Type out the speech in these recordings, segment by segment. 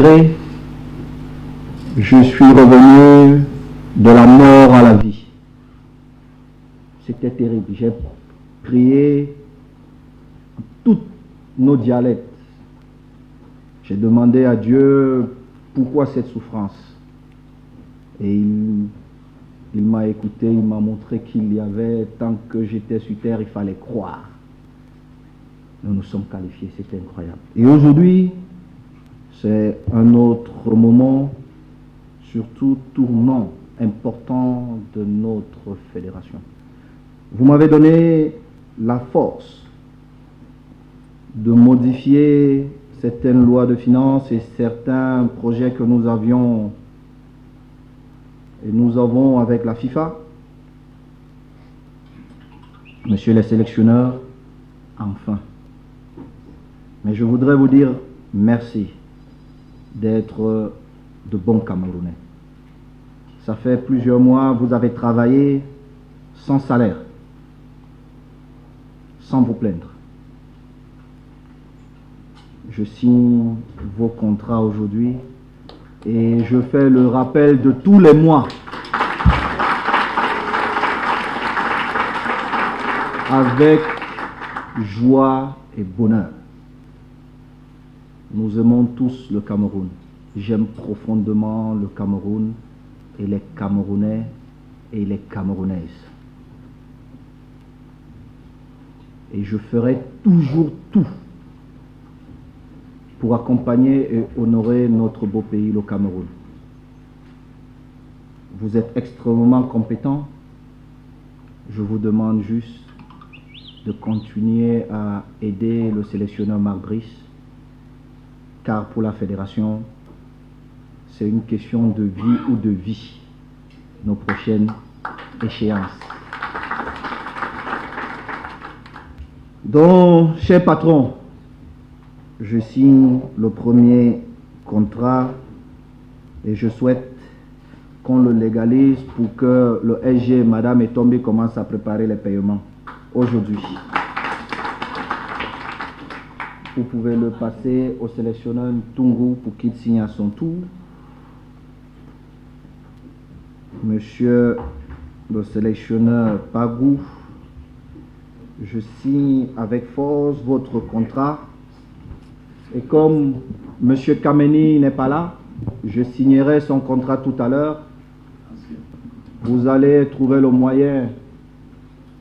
Je suis revenu de la mort à la vie. C'était terrible. J'ai prié toutes nos dialectes. J'ai demandé à Dieu pourquoi cette souffrance. Et il m'a écouté, il m'a montré qu'il y avait, tant que j'étais sur terre, il fallait croire. Nous nous sommes qualifiés, c'était incroyable. Et aujourd'hui, c'est un autre moment, surtout tournant, important de notre fédération. Vous m'avez donné la force de modifier certaines lois de finances et certains projets que nous avions et nous avons avec la FIFA. Monsieur les sélectionneurs, enfin. Mais je voudrais vous dire merci d'être de bons Camerounais. Ça fait plusieurs mois, vous avez travaillé sans salaire, sans vous plaindre. Je signe vos contrats aujourd'hui et je fais le rappel de tous les mois avec joie et bonheur. Nous aimons tous le Cameroun. J'aime profondément le Cameroun et les Camerounais et les Camerounaises. Et je ferai toujours tout pour accompagner et honorer notre beau pays, le Cameroun. Vous êtes extrêmement compétents. Je vous demande juste de continuer à aider le sélectionneur Marc Brice, car pour la fédération, c'est une question de vie ou de vie, nos prochaines échéances. Donc, cher patron, je signe le premier contrat et je souhaite qu'on le légalise pour que le SG Madame Etombi commence à préparer les paiements aujourd'hui. Vous pouvez le passer au sélectionneur Ntungu pour qu'il signe à son tour. Monsieur le sélectionneur Pagou, je signe avec force votre contrat. Et comme monsieur Kameni n'est pas là, je signerai son contrat tout à l'heure. Vous allez trouver le moyen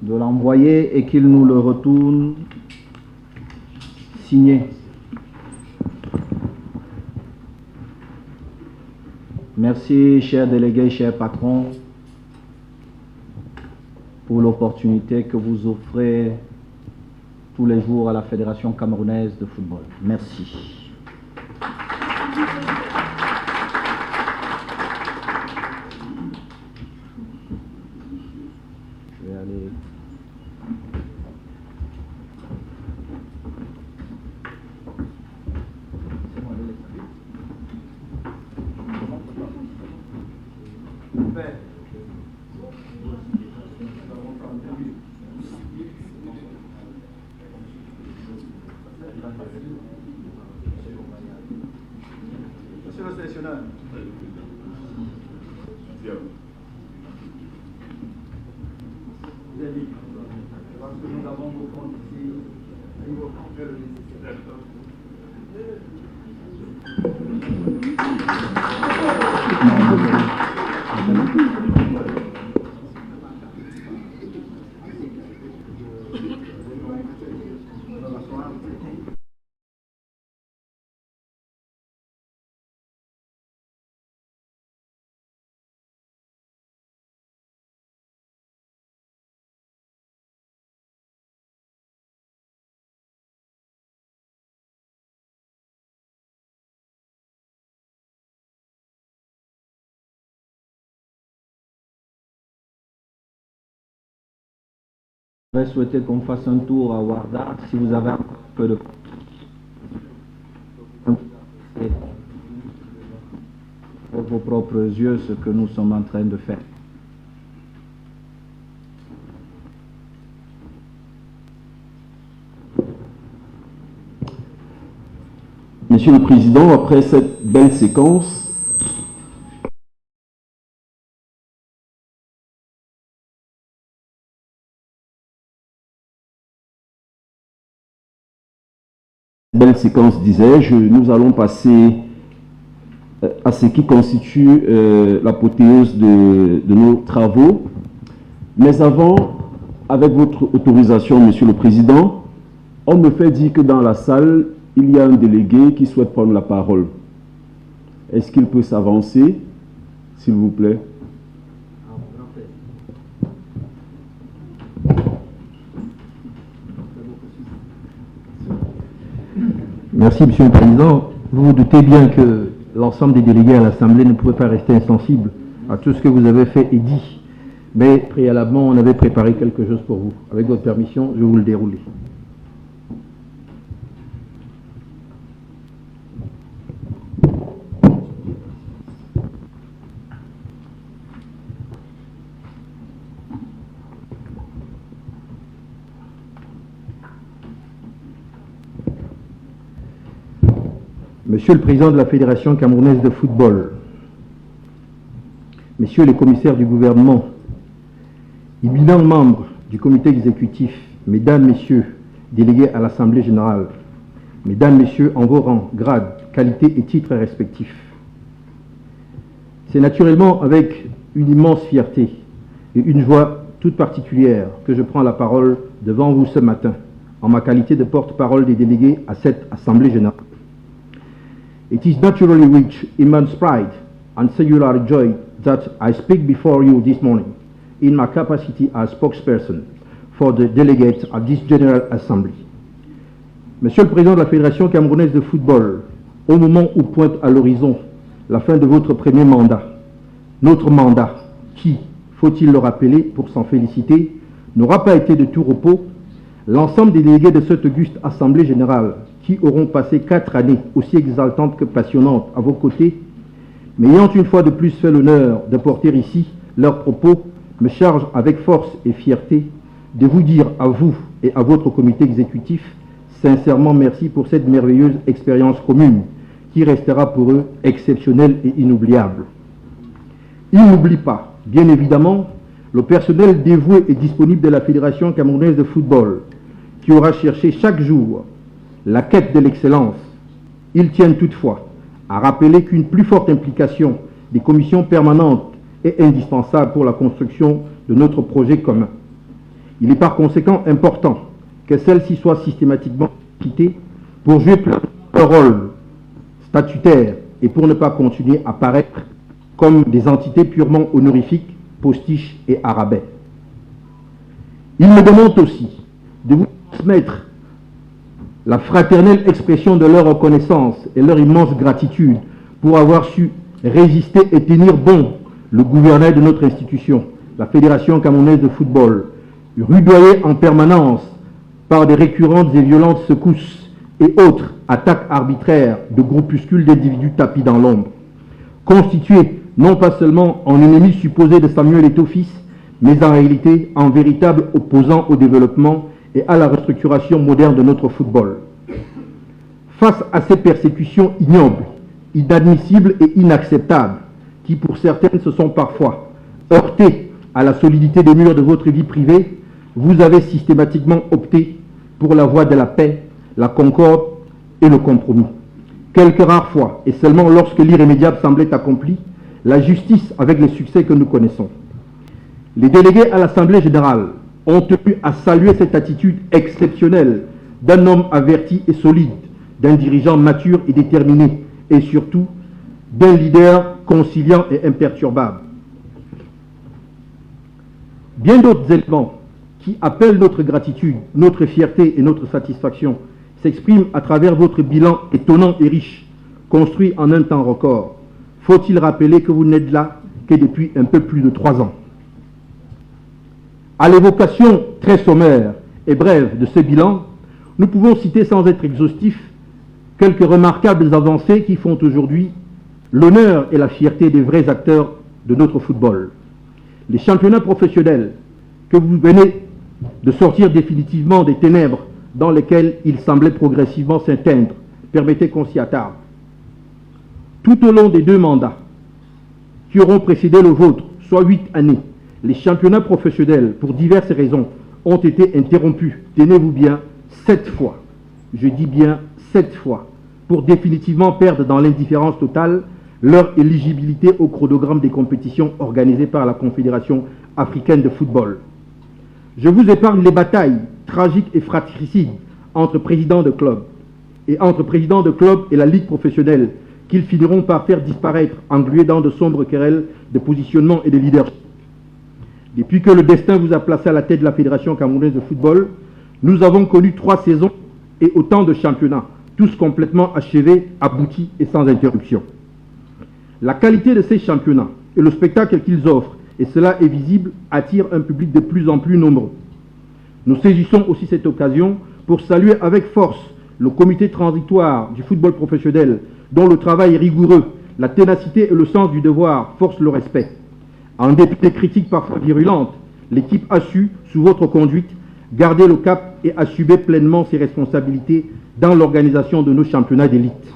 de l'envoyer et qu'il nous le retourne signé. Merci, chers délégués, chers patrons, pour l'opportunité que vous offrez tous les jours à la Fédération camerounaise de football. Merci. Je vais aller... Monsieur le sélectionneur. Vous avez dit, parce que nous avons vos comptes ici, et vos comptes le nécessaire. J'aurais souhaité qu'on fasse un tour à Ouarda, si vous avez un peu de... Pour vos propres yeux, ce que nous sommes en train de faire. Monsieur le Président, après cette belle séquence, disais-je, nous allons passer à ce qui constitue l'apothéose de nos travaux. Mais avant, avec votre autorisation, Monsieur le Président, on me fait dire que dans la salle, il y a un délégué qui souhaite prendre la parole. Est-ce qu'il peut s'avancer, s'il vous plaît? Merci, Monsieur le Président. Vous vous doutez bien que l'ensemble des délégués à l'Assemblée ne pouvaient pas rester insensibles à tout ce que vous avez fait et dit. Mais préalablement, on avait préparé quelque chose pour vous. Avec votre permission, je vais vous le dérouler. Monsieur le Président de la Fédération camerounaise de football, Messieurs les commissaires du gouvernement, éminents membres du comité exécutif, Mesdames, Messieurs, délégués à l'Assemblée générale, Mesdames, Messieurs, en vos rangs, grades, qualités et titres respectifs. C'est naturellement avec une immense fierté et une joie toute particulière que je prends la parole devant vous ce matin, en ma qualité de porte-parole des délégués à cette Assemblée générale. It is naturally with immense pride and singular joy that I speak before you this morning in my capacity as spokesperson for the delegates at this General Assembly. Monsieur le Président de la Fédération camerounaise de football, au moment où pointe à l'horizon la fin de votre premier mandat, notre mandat, qui, faut-il le rappeler pour s'en féliciter, n'aura pas été de tout repos, l'ensemble des délégués de cette auguste Assemblée générale qui auront passé 4 années aussi exaltantes que passionnantes à vos côtés, mais ayant une fois de plus fait l'honneur de porter ici leurs propos, me charge avec force et fierté de vous dire à vous et à votre comité exécutif sincèrement merci pour cette merveilleuse expérience commune qui restera pour eux exceptionnelle et inoubliable. Ils n'oublient pas, bien évidemment, le personnel dévoué et disponible de la Fédération camerounaise de football qui aura cherché chaque jour la quête de l'excellence. Ils tiennent toutefois à rappeler qu'une plus forte implication des commissions permanentes est indispensable pour la construction de notre projet commun. Il est par conséquent important que celles-ci soient systématiquement quittées pour jouer leur rôle statutaire et pour ne pas continuer à paraître comme des entités purement honorifiques, postiches et arabais. Ils me demandent aussi de vous transmettre la fraternelle expression de leur reconnaissance et leur immense gratitude pour avoir su résister et tenir bon le gouvernail de notre institution, la Fédération camerounaise de football, rudoyée en permanence par des récurrentes et violentes secousses et autres attaques arbitraires de groupuscules d'individus tapis dans l'ombre, constitués non pas seulement en ennemis supposés de Samuel Eto'o-Fils, mais en réalité en véritables opposants au développement et à la restructuration moderne de notre football. Face à ces persécutions ignobles, inadmissibles et inacceptables, qui pour certaines se sont parfois heurtées à la solidité des murs de votre vie privée, vous avez systématiquement opté pour la voie de la paix, la concorde et le compromis. Quelques rares fois, et seulement lorsque l'irrémédiable semblait accompli, la justice avec les succès que nous connaissons. Les délégués à l'Assemblée générale ont tenu à saluer cette attitude exceptionnelle d'un homme averti et solide, d'un dirigeant mature et déterminé, et surtout d'un leader conciliant et imperturbable. Bien d'autres éléments qui appellent notre gratitude, notre fierté et notre satisfaction s'expriment à travers votre bilan étonnant et riche, construit en un temps record. Faut-il rappeler que vous n'êtes là que depuis un peu plus de 3 ans. À l'évocation très sommaire et brève de ce bilan, nous pouvons citer sans être exhaustifs quelques remarquables avancées qui font aujourd'hui l'honneur et la fierté des vrais acteurs de notre football. Les championnats professionnels que vous venez de sortir définitivement des ténèbres dans lesquelles ils semblaient progressivement s'éteindre permettez qu'on s'y attarde. Tout au long des 2 mandats qui auront précédé le vôtre, soit 8 années, les championnats professionnels, pour diverses raisons, ont été interrompus, tenez-vous bien, 7 fois. Je dis bien 7 fois, pour définitivement perdre dans l'indifférence totale leur éligibilité au chronogramme des compétitions organisées par la Confédération africaine de football. Je vous épargne les batailles tragiques et fratricides entre présidents de clubs et la Ligue professionnelle qu'ils finiront par faire disparaître, englués dans de sombres querelles de positionnement et de leadership. Depuis que le destin vous a placé à la tête de la Fédération camerounaise de football, nous avons connu 3 saisons et autant de championnats, tous complètement achevés, aboutis et sans interruption. La qualité de ces championnats et le spectacle qu'ils offrent, et cela est visible, attire un public de plus en plus nombreux. Nous saisissons aussi cette occasion pour saluer avec force le comité transitoire du football professionnel, dont le travail est rigoureux, la ténacité et le sens du devoir forcent le respect. En dépit des critiques parfois virulentes, l'équipe a su, sous votre conduite, garder le cap et assumer pleinement ses responsabilités dans l'organisation de nos championnats d'élite.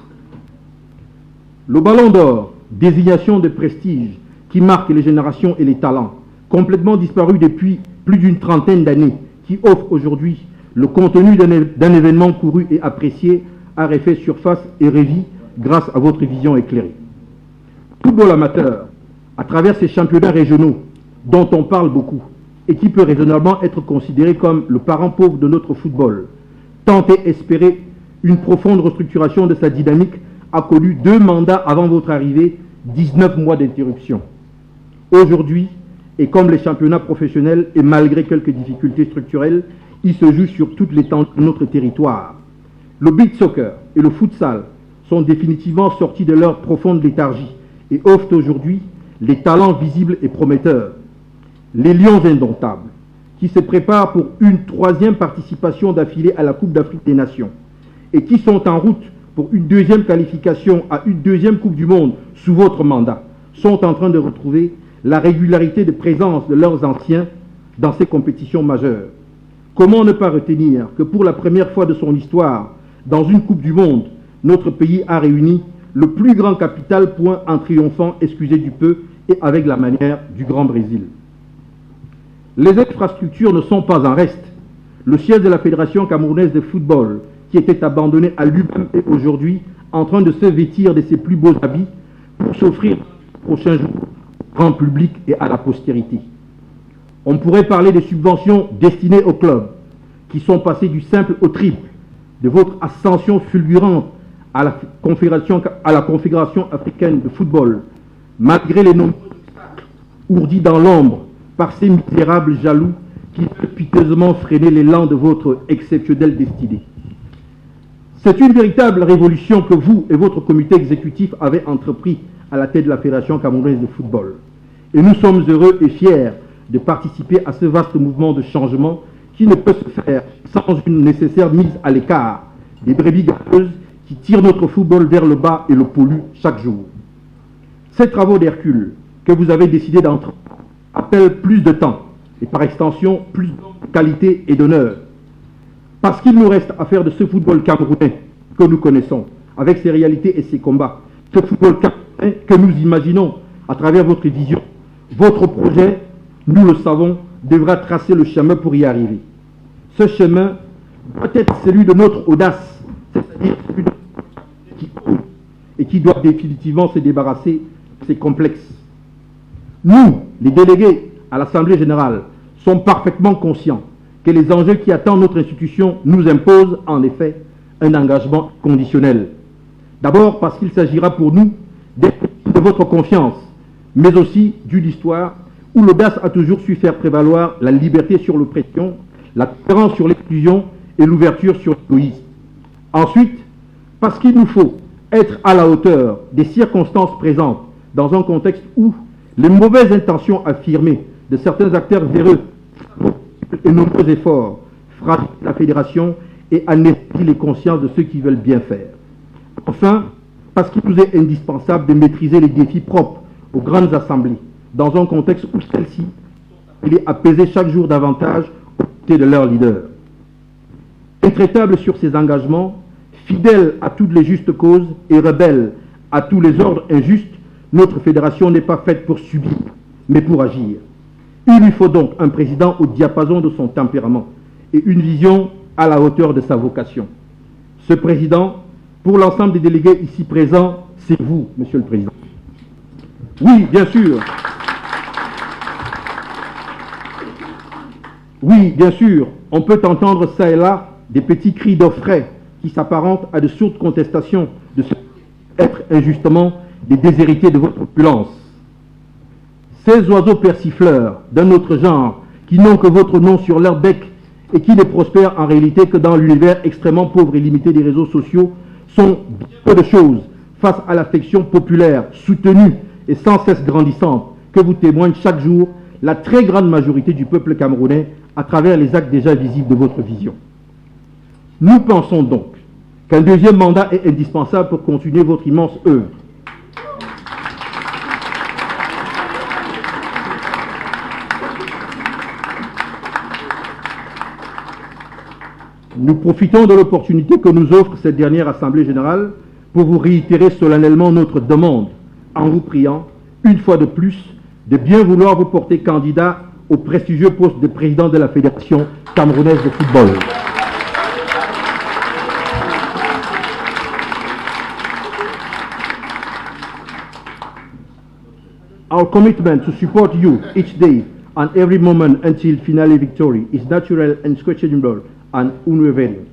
Le Ballon d'Or, désignation de prestige qui marque les générations et les talents, complètement disparu depuis plus d'une trentaine d'années, qui offre aujourd'hui le contenu d'un événement couru et apprécié, a refait surface et revit grâce à votre vision éclairée. Football amateur, à travers ces championnats régionaux dont on parle beaucoup et qui peut raisonnablement être considéré comme le parent pauvre de notre football, tant et espérer une profonde restructuration de sa dynamique, a connu 2 mandats avant votre arrivée, 19 mois d'interruption. Aujourd'hui, et comme les championnats professionnels, et malgré quelques difficultés structurelles, il se joue sur toute l'étendue de notre territoire. Le beach soccer et le futsal sont définitivement sortis de leur profonde léthargie et offrent aujourd'hui les talents visibles et prometteurs. Les Lions indomptables, qui se préparent pour une 3e participation d'affilée à la Coupe d'Afrique des Nations et qui sont en route pour une 2e qualification à une 2e Coupe du Monde sous votre mandat, sont en train de retrouver la régularité de présence de leurs anciens dans ces compétitions majeures. Comment ne pas retenir que pour la première fois de son histoire, dans une Coupe du Monde, notre pays a réuni le plus grand capital point en triomphant, excusez du peu, et avec la manière du Grand Brésil. Les infrastructures ne sont pas en reste. Le siège de la Fédération camerounaise de football, qui était abandonné à lui-même, est aujourd'hui en train de se vêtir de ses plus beaux habits pour s'offrir aux prochains jours au grand public et à la postérité. On pourrait parler des subventions destinées aux clubs, qui sont passées du simple au triple, de votre ascension fulgurante à la Confédération africaine de football, malgré les nombreux obstacles ourdis dans l'ombre par ces misérables jaloux qui veulent piteusement freiner l'élan de votre exceptionnelle destinée. C'est une véritable révolution que vous et votre comité exécutif avez entrepris à la tête de la Fédération camerounaise de football. Et nous sommes heureux et fiers de participer à ce vaste mouvement de changement qui ne peut se faire sans une nécessaire mise à l'écart des brebis galeuses qui tirent notre football vers le bas et le polluent chaque jour. Ces travaux d'Hercule que vous avez décidé d'entreprendre appellent plus de temps et par extension plus de qualité et d'honneur. Parce qu'il nous reste à faire de ce football camerounais que nous connaissons, avec ses réalités et ses combats, ce football camerounais que nous imaginons à travers votre vision, votre projet, nous le savons, devra tracer le chemin pour y arriver. Ce chemin doit être celui de notre audace, c'est-à-dire celui de qui ose et qui doit définitivement se débarrasser de ces complexes. Nous, les délégués à l'Assemblée générale, sommes parfaitement conscients que les enjeux qui attendent notre institution nous imposent en effet un engagement conditionnel. D'abord parce qu'il s'agira pour nous de votre confiance, mais aussi d'une histoire où l'audace a toujours su faire prévaloir la liberté sur l'oppression, la tolérance sur l'exclusion et l'ouverture sur l'égoïsme. Ensuite, parce qu'il nous faut être à la hauteur des circonstances présentes dans un contexte où les mauvaises intentions affirmées de certains acteurs véreux et nombreux efforts frappent la fédération et anesthésie les consciences de ceux qui veulent bien faire. Enfin, parce qu'il nous est indispensable de maîtriser les défis propres aux grandes assemblées, dans un contexte où celles-ci sont appelées à peser chaque jour davantage aux côtés de leurs leaders. Intraitable sur ces engagements, Fidèle à toutes les justes causes et rebelle à tous les ordres injustes, notre fédération n'est pas faite pour subir, mais pour agir. Il lui faut donc un président au diapason de son tempérament et une vision à la hauteur de sa vocation. Ce président, pour l'ensemble des délégués ici présents, c'est vous, Monsieur le Président. Oui, bien sûr. Oui, bien sûr, on peut entendre ça et là des petits cris d'orfraie qui s'apparentent à de sourdes contestations de ce être injustement des déshérités de votre opulence. Ces oiseaux persifleurs d'un autre genre qui n'ont que votre nom sur leur bec et qui ne prospèrent en réalité que dans l'univers extrêmement pauvre et limité des réseaux sociaux sont bien peu de choses face à l'affection populaire, soutenue et sans cesse grandissante que vous témoigne chaque jour la très grande majorité du peuple camerounais à travers les actes déjà visibles de votre vision. Nous pensons donc qu'un deuxième mandat est indispensable pour continuer votre immense œuvre. Nous profitons de l'opportunité que nous offre cette dernière Assemblée générale pour vous réitérer solennellement notre demande, en vous priant, une fois de plus, de bien vouloir vous porter candidat au prestigieux poste de président de la Fédération camerounaise de football. Our commitment to support you each day and every moment until finale victory is natural and unquestionable and unwavering.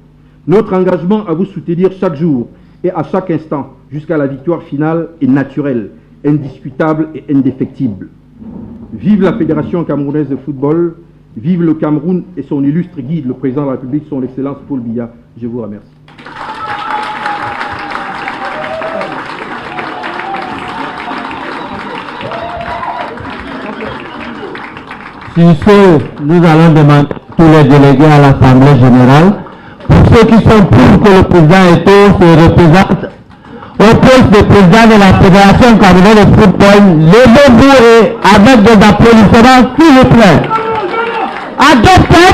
Notre engagement à vous soutenir chaque jour et à chaque instant jusqu'à la victoire finale est naturel, indiscutable et indéfectible. Vive la Fédération camerounaise de football, vive le Cameroun et son illustre guide, le président de la République, son Excellence Paul Biya. Je vous remercie. Sur ce, nous allons demander à tous les délégués à l'Assemblée générale, pour ceux qui sont pour que le président Eto'o se représente au poste de président de la Fédération camerounaise de football, levez-vous et avec des applaudissements, s'il vous plaît. Adoptez.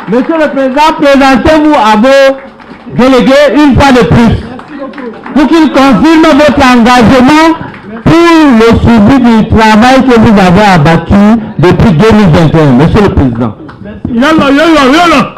Monsieur le Président, présentez-vous à vos délégués une fois de plus, pour qu'ils confirment votre engagement pour le suivi du travail que vous avez abattu depuis 2021. Monsieur le Président. Yalla.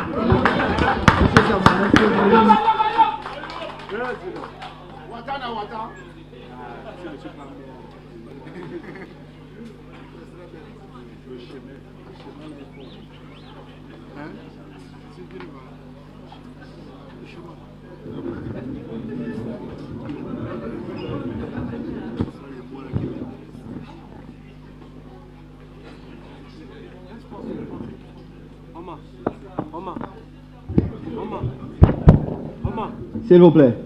S'il vous plaît.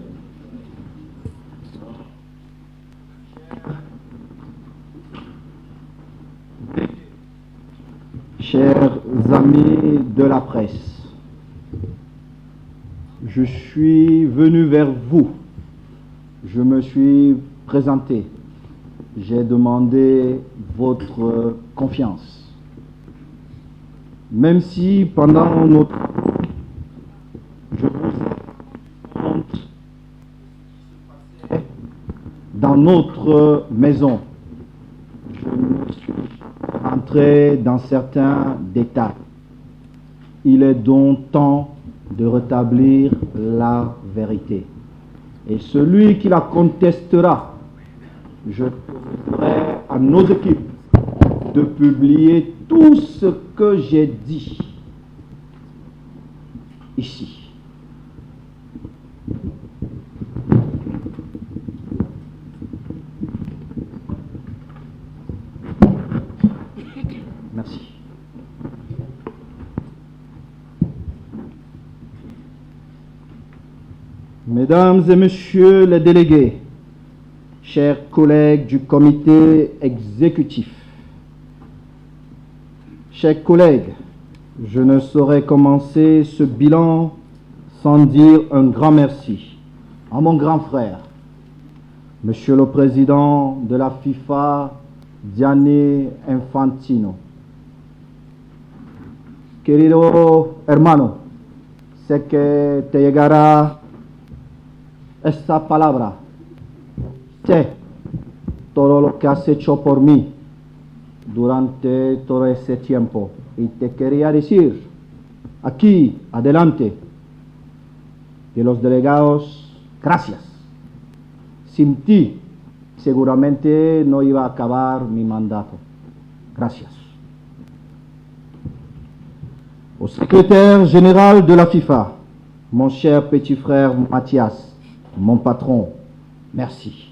Chers amis de la presse, je suis venu vers vous. Je me suis présenté. J'ai demandé votre confiance. Même si pendant notre... je vous dans notre maison, je me suis rentré dans certains détails. Il est donc temps de rétablir la vérité. Et celui qui la contestera, je ferai à nos équipes de publier tout ce que j'ai dit ici. Merci. Mesdames et messieurs les délégués, chers collègues du comité exécutif, chers collègues, je ne saurais commencer ce bilan sans dire un grand merci à mon grand frère, Monsieur le Président de la FIFA, Gianni Infantino. Querido hermano, sé que te llegará esta palabra. Sé todo lo que has hecho por mí durante todo ese tiempo. Y te quería decir, aquí, adelante, de los delegados, gracias. Sin ti, seguramente no iba a acabar mi mandato. Gracias. Au secrétaire général de la FIFA, mon cher petit frère Mathias, mon patron, merci.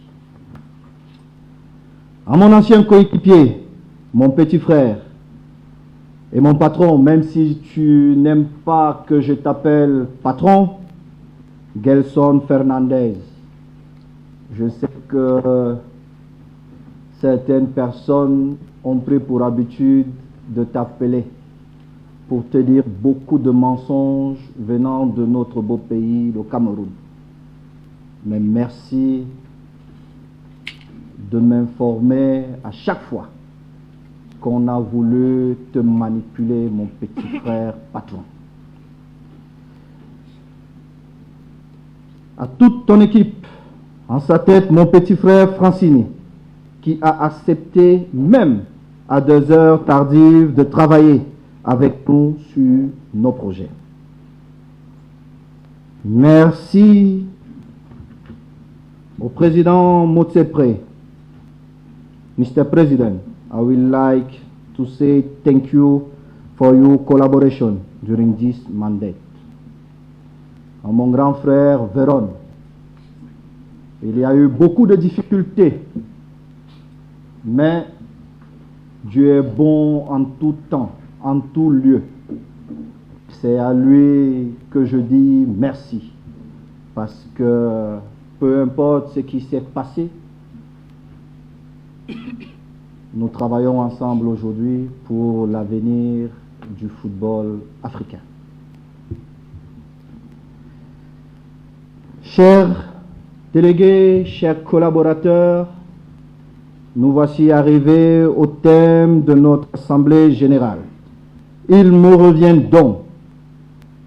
À mon ancien coéquipier, mon petit frère et mon patron, même si tu n'aimes pas que je t'appelle patron, Gelson Fernandez. Je sais que certaines personnes ont pris pour habitude de t'appeler pour te dire beaucoup de mensonges venant de notre beau pays, le Cameroun. Mais merci de m'informer à chaque fois qu'on a voulu te manipuler, mon petit frère patron. À toute ton équipe, en sa tête, mon petit frère Francini, qui a accepté, même à 2 heures tardives, de travailler avec nous sur nos projets. Merci au président Motsepré. Mr. President, I would like to say thank you for your collaboration during this mandate. À mon grand frère Véron, il y a eu beaucoup de difficultés, mais Dieu est bon en tout temps, en tout lieu. C'est à lui que je dis merci, parce que peu importe ce qui s'est passé, nous travaillons ensemble aujourd'hui pour l'avenir du football africain. Chers délégués, chers collaborateurs, nous voici arrivés au thème de notre Assemblée générale. Il me revient donc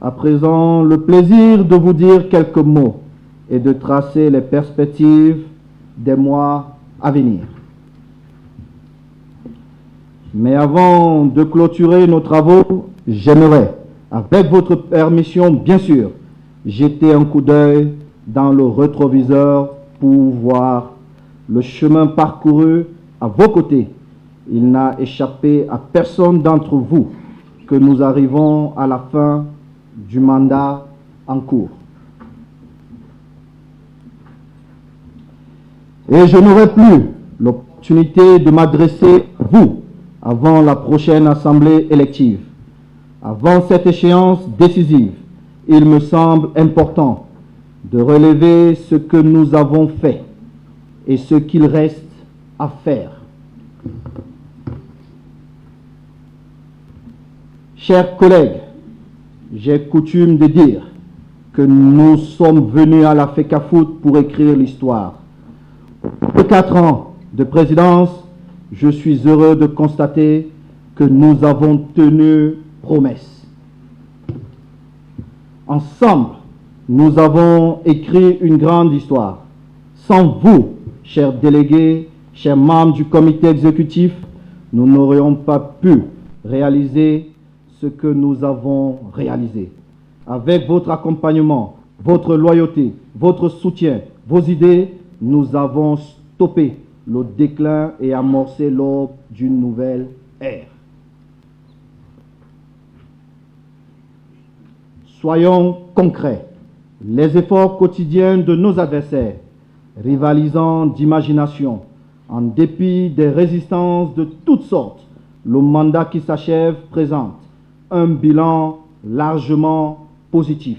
à présent le plaisir de vous dire quelques mots et de tracer les perspectives des mois à venir. Mais avant de clôturer nos travaux, j'aimerais, avec votre permission bien sûr, jeter un coup d'œil dans le rétroviseur pour voir le chemin parcouru à vos côtés. Il n'a échappé à personne d'entre vous que nous arrivons à la fin du mandat en cours. Et je n'aurai plus l'opportunité de m'adresser à vous avant la prochaine assemblée élective. Avant cette échéance décisive, il me semble important de relever ce que nous avons fait et ce qu'il reste à faire. Chers collègues, j'ai coutume de dire que nous sommes venus à la FECAFOOT pour écrire l'histoire. Pour 4 ans de présidence, je suis heureux de constater que nous avons tenu promesse. Ensemble, nous avons écrit une grande histoire. Sans vous, chers délégués, chers membres du comité exécutif, nous n'aurions pas pu réaliser ce que nous avons réalisé. Avec votre accompagnement, votre loyauté, votre soutien, vos idées, nous avons stoppé le déclin et amorcé l'aube d'une nouvelle ère. Soyons concrets. Les efforts quotidiens de nos adversaires, rivalisant d'imagination, en dépit des résistances de toutes sortes, le mandat qui s'achève présente un bilan largement positif.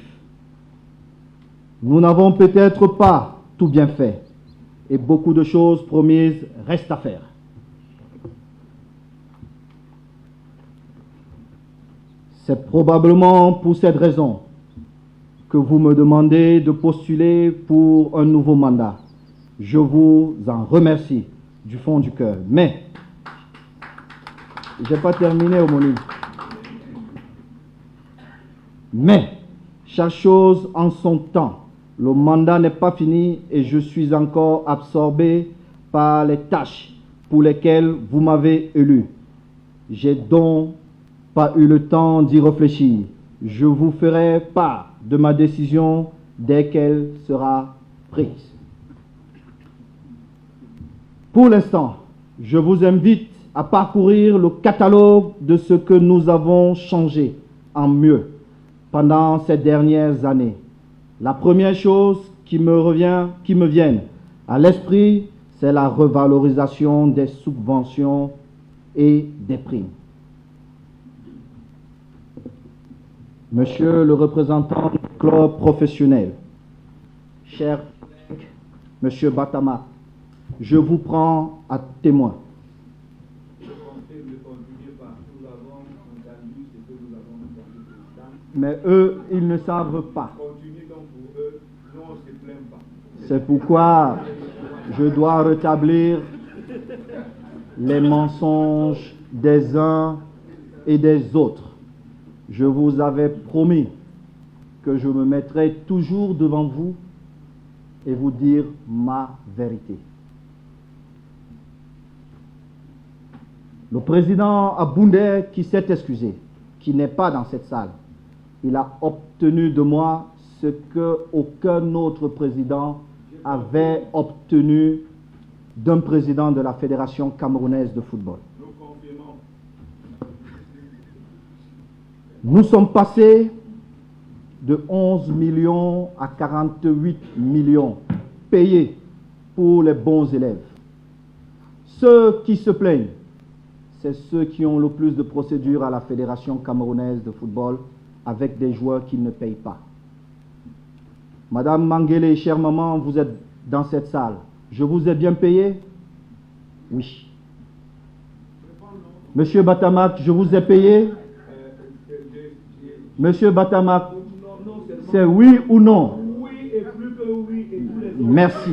Nous n'avons peut-être pas tout bien fait et beaucoup de choses promises restent à faire. C'est probablement pour cette raison que vous me demandez de postuler pour un nouveau mandat. Je vous en remercie du fond du cœur. Mais, je n'ai pas terminé, Omoni. Mais, Chaque chose en son temps. Le mandat n'est pas fini et je suis encore absorbé par les tâches pour lesquelles vous m'avez élu. J'ai donc pas eu le temps d'y réfléchir. Je vous ferai part de ma décision dès qu'elle sera prise. Pour l'instant, je vous invite à parcourir le catalogue de ce que nous avons changé en mieux pendant ces dernières années. La première chose qui me vient à l'esprit, c'est la revalorisation des subventions et des primes. Monsieur le représentant du club professionnel, cher Monsieur Batama, je vous prends à témoin. Mais eux, ils ne savent pas. C'est pourquoi je dois rétablir les mensonges des uns et des autres. Je vous avais promis que je me mettrai toujours devant vous et vous dire ma vérité. Le président Aboundé qui s'est excusé, qui n'est pas dans cette salle, il a obtenu de moi ce qu'aucun autre président avait obtenu d'un président de la Fédération camerounaise de football. Nous sommes passés de 11 millions à 48 millions payés pour les bons élèves. Ceux qui se plaignent, c'est ceux qui ont le plus de procédures à la Fédération camerounaise de football avec des joueurs qui ne payent pas. Madame Mangele, chère maman, vous êtes dans cette salle. Je vous ai bien payé? Oui. Monsieur Batamak, je vous ai payé? Monsieur Batamak, c'est oui ou non? Oui et plus que oui et tous les autres. Merci.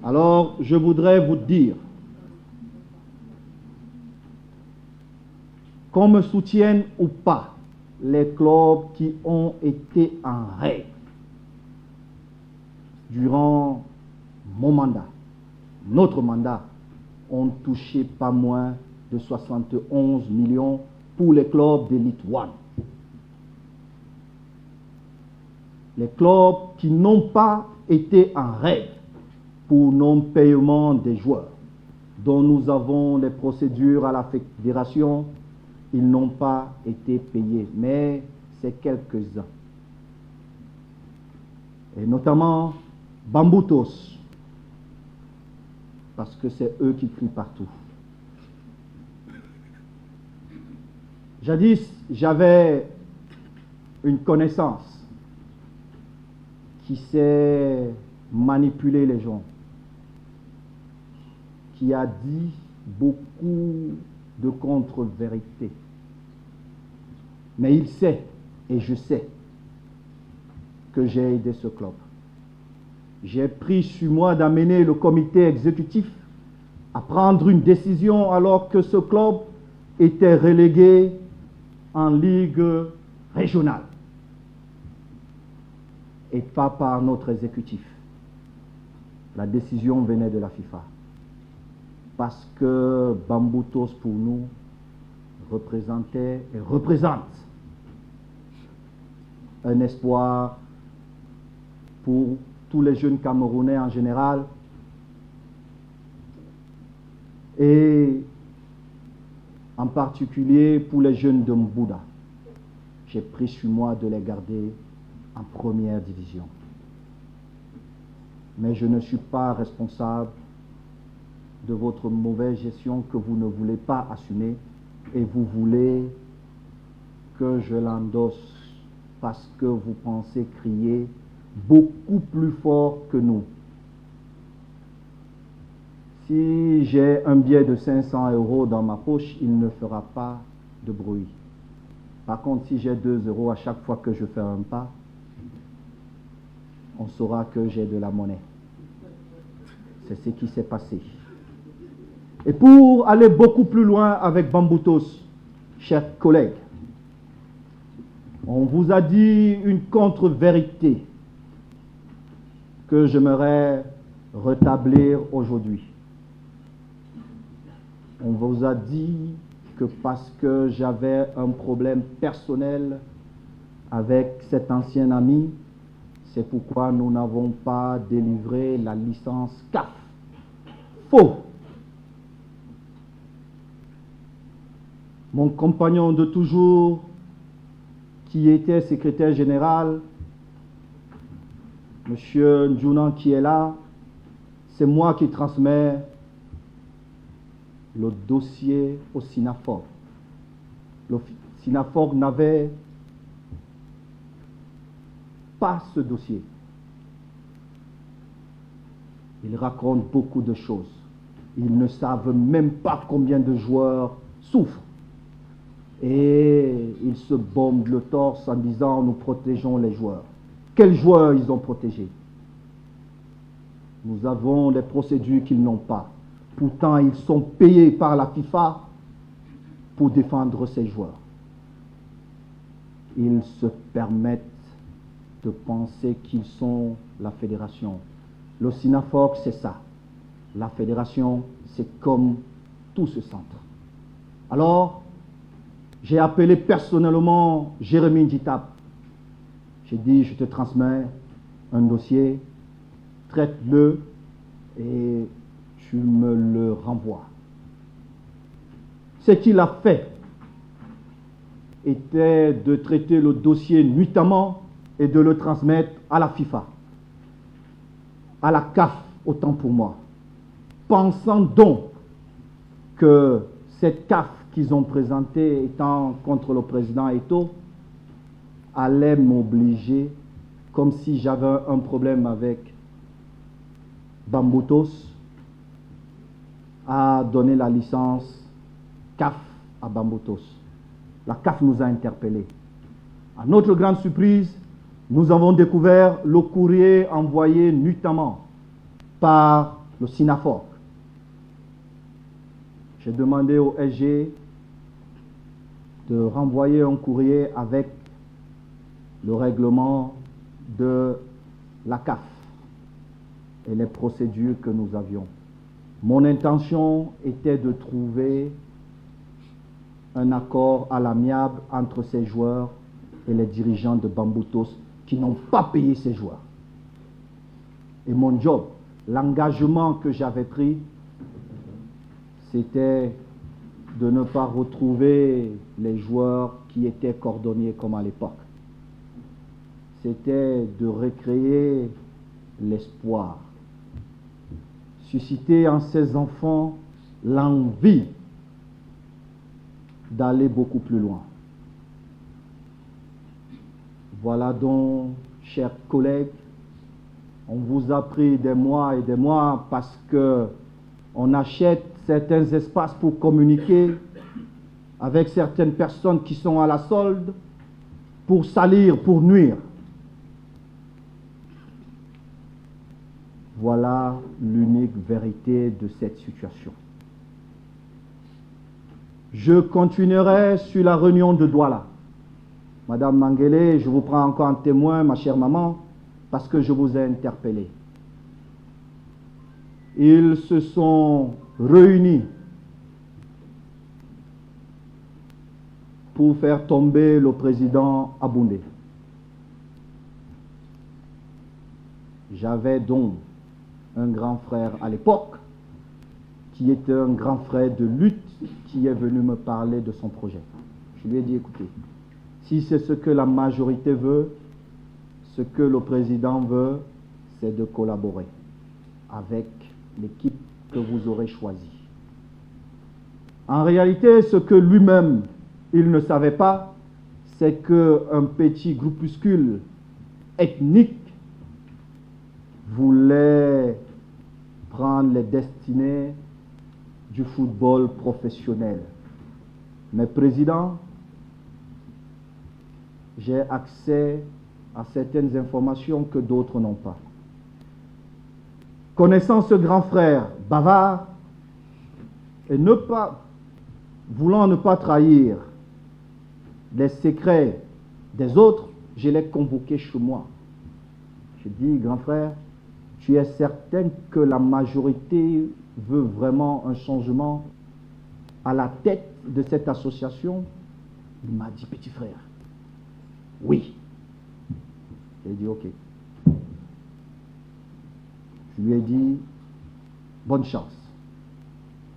Alors, je voudrais vous dire qu'on me soutienne ou pas, les clubs qui ont été en règle durant mon mandat, notre mandat, ont touché pas moins de 71 millions pour les clubs d'Elite One. Les clubs qui n'ont pas été en règle pour non-paiement des joueurs, dont nous avons les procédures à la fédération, ils n'ont pas été payés, mais c'est quelques-uns. Et notamment Bamboutos, parce que c'est eux qui crient partout. Jadis, j'avais une connaissance qui sait manipuler les gens, qui a dit beaucoup de contre-vérités. Mais il sait, et je sais, que j'ai aidé ce club. J'ai pris sur moi d'amener le comité exécutif à prendre une décision alors que ce club était relégué en ligue régionale et pas par notre exécutif. La décision venait de la FIFA. Parce que Bamboutos, pour nous, représentait et représente un espoir pour tous les jeunes Camerounais en général et en particulier pour les jeunes de Mbouda. J'ai pris sur moi de les garder en première division. Mais je ne suis pas responsable de votre mauvaise gestion que vous ne voulez pas assumer et vous voulez que je l'endosse parce que vous pensez crier beaucoup plus fort que nous. Si j'ai un billet de 500 € dans ma poche, il ne fera pas de bruit. Par contre, si j'ai 2 € à chaque fois que je fais un pas, on saura que j'ai de la monnaie. C'est ce qui s'est passé. Et pour aller beaucoup plus loin avec Bamboutos, chers collègues, on vous a dit une contre-vérité que j'aimerais rétablir aujourd'hui. On vous a dit que parce que j'avais un problème personnel avec cet ancien ami, c'est pourquoi nous n'avons pas délivré la licence CAF. Faux! Mon compagnon de toujours, qui était secrétaire général, M. Ndjounan qui est là, c'est moi qui transmets le dossier au SINAFOR. Le SINAFOR n'avait pas ce dossier. Ils racontent beaucoup de choses. Ils ne savent même pas combien de joueurs souffrent. Et ils se bombent le torse en disant « nous protégeons les joueurs ». Quels joueurs ils ont protégés? Nous avons des procédures qu'ils n'ont pas. Pourtant, ils sont payés par la FIFA pour défendre ces joueurs. Ils se permettent de penser qu'ils sont la fédération. Le SINAFOR, c'est ça. La fédération, c'est comme tout ce centre. Alors, j'ai appelé personnellement Jérémy Nditap. J'ai dit, je te transmets un dossier, traite-le et tu me le renvoies. Ce qu'il a fait était de traiter le dossier nuitamment et de le transmettre à la FIFA, à la CAF, autant pour moi. Pensant donc que cette CAF qu'ils ont présentée étant contre le président Eto'o allait m'obliger, comme si j'avais un problème avec Bamboutos, à donner la licence CAF à Bamboutos. La CAF nous a interpellés. À notre grande surprise, nous avons découvert le courrier envoyé nuitamment par le SINAFOR. J'ai demandé au SG de renvoyer un courrier avec le règlement de la CAF et les procédures que nous avions. Mon intention était de trouver un accord à l'amiable entre ces joueurs et les dirigeants de Bamboutos qui n'ont pas payé ces joueurs. Et mon job, l'engagement que j'avais pris, c'était de ne pas retrouver les joueurs qui étaient cordonniers comme à l'époque. C'était de recréer l'espoir, susciter en ces enfants l'envie d'aller beaucoup plus loin. Voilà donc, chers collègues, on vous a pris des mois et des mois parce que on achète certains espaces pour communiquer avec certaines personnes qui sont à la solde pour salir, pour nuire. Voilà l'unique vérité de cette situation. Je continuerai sur la réunion de Douala. Madame Mangele, je vous prends encore en témoin, ma chère maman, parce que je vous ai interpellé. Ils se sont réunis pour faire tomber le président Aboundé. J'avais donc un grand frère à l'époque, qui était un grand frère de lutte, qui est venu me parler de son projet. Je lui ai dit, écoutez, si c'est ce que la majorité veut, ce que le président veut, c'est de collaborer avec l'équipe que vous aurez choisie. En réalité, ce que lui-même, il ne savait pas, c'est qu'un petit groupuscule ethnique voulait prendre les destinées du football professionnel. Mais président, j'ai accès à certaines informations que d'autres n'ont pas. Connaissant ce grand frère bavard et voulant ne pas trahir les secrets des autres, je l'ai convoqué chez moi. Je dis, grand frère, tu es certain que la majorité veut vraiment un changement à la tête de cette association? Il m'a dit, petit frère, oui. J'ai dit, ok. Je lui ai dit, bonne chance.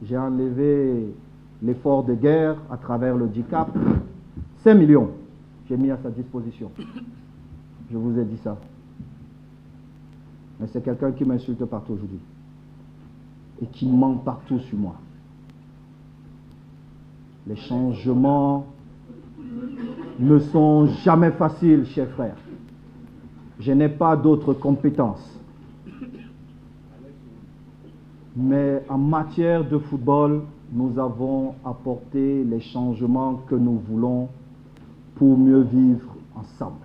J'ai enlevé l'effort de guerre à travers le DICAP. 5 millions, j'ai mis à sa disposition. Je vous ai dit ça. Mais c'est quelqu'un qui m'insulte partout aujourd'hui. Et qui ment partout sur moi. Les changements ne sont jamais faciles, chers frères. Je n'ai pas d'autres compétences. Mais en matière de football, nous avons apporté les changements que nous voulons pour mieux vivre ensemble.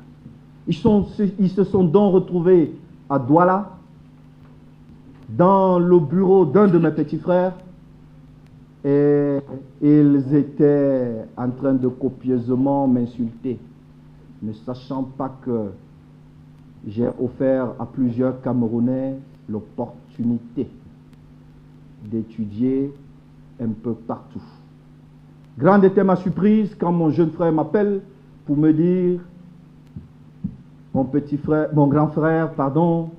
Ils se sont donc retrouvés à Douala, dans le bureau d'un de mes petits frères, et ils étaient en train de copieusement m'insulter, ne sachant pas que j'ai offert à plusieurs Camerounais l'opportunité d'étudier un peu partout. Grande était ma surprise quand mon jeune frère m'appelle pour me dire, mon grand frère, pardon,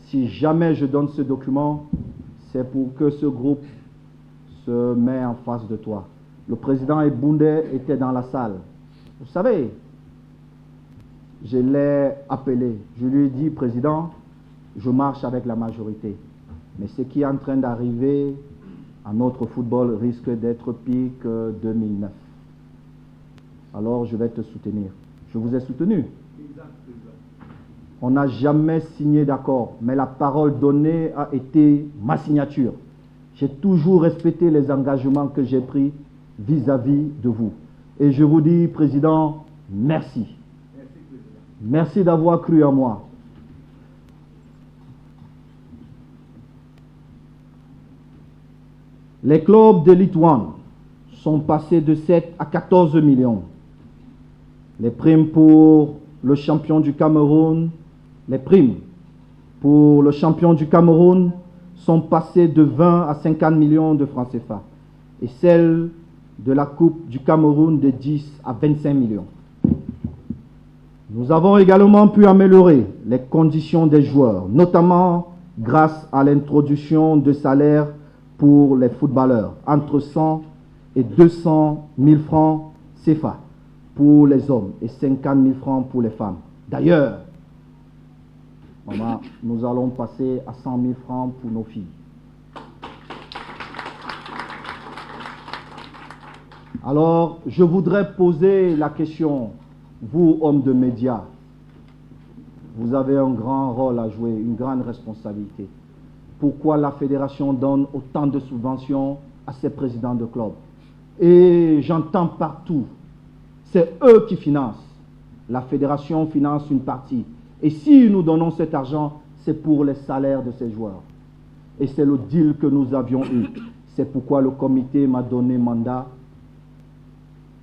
si jamais je donne ce document, c'est pour que ce groupe se met en face de toi. Le président Ebunde était dans la salle. Vous savez, je l'ai appelé. Je lui ai dit, président, je marche avec la majorité. Mais ce qui est en train d'arriver à notre football risque d'être pire que 2009. Alors je vais te soutenir. Je vous ai soutenu. On n'a jamais signé d'accord, mais la parole donnée a été ma signature. J'ai toujours respecté les engagements que j'ai pris vis-à-vis de vous. Et je vous dis, président, merci. Merci d'avoir cru en moi. Les clubs de Ligue 1 sont passés de 7 à 14 millions. Les primes pour le champion du Cameroun, sont passées de 20 à 50 millions de francs CFA. Et celles de la Coupe du Cameroun de 10 à 25 millions. Nous avons également pu améliorer les conditions des joueurs, notamment grâce à l'introduction de salaires pour les footballeurs, entre 100 et 200 000 francs CFA pour les hommes et 50 000 francs pour les femmes. D'ailleurs, nous allons passer à 100 000 francs pour nos filles. Alors, je voudrais poser la question, vous, hommes de médias, vous avez un grand rôle à jouer, une grande responsabilité. Pourquoi la fédération donne autant de subventions à ses présidents de club? Et j'entends partout, c'est eux qui financent. La fédération finance une partie. Et si nous donnons cet argent, c'est pour les salaires de ces joueurs. Et c'est le deal que nous avions eu. C'est pourquoi le comité m'a donné mandat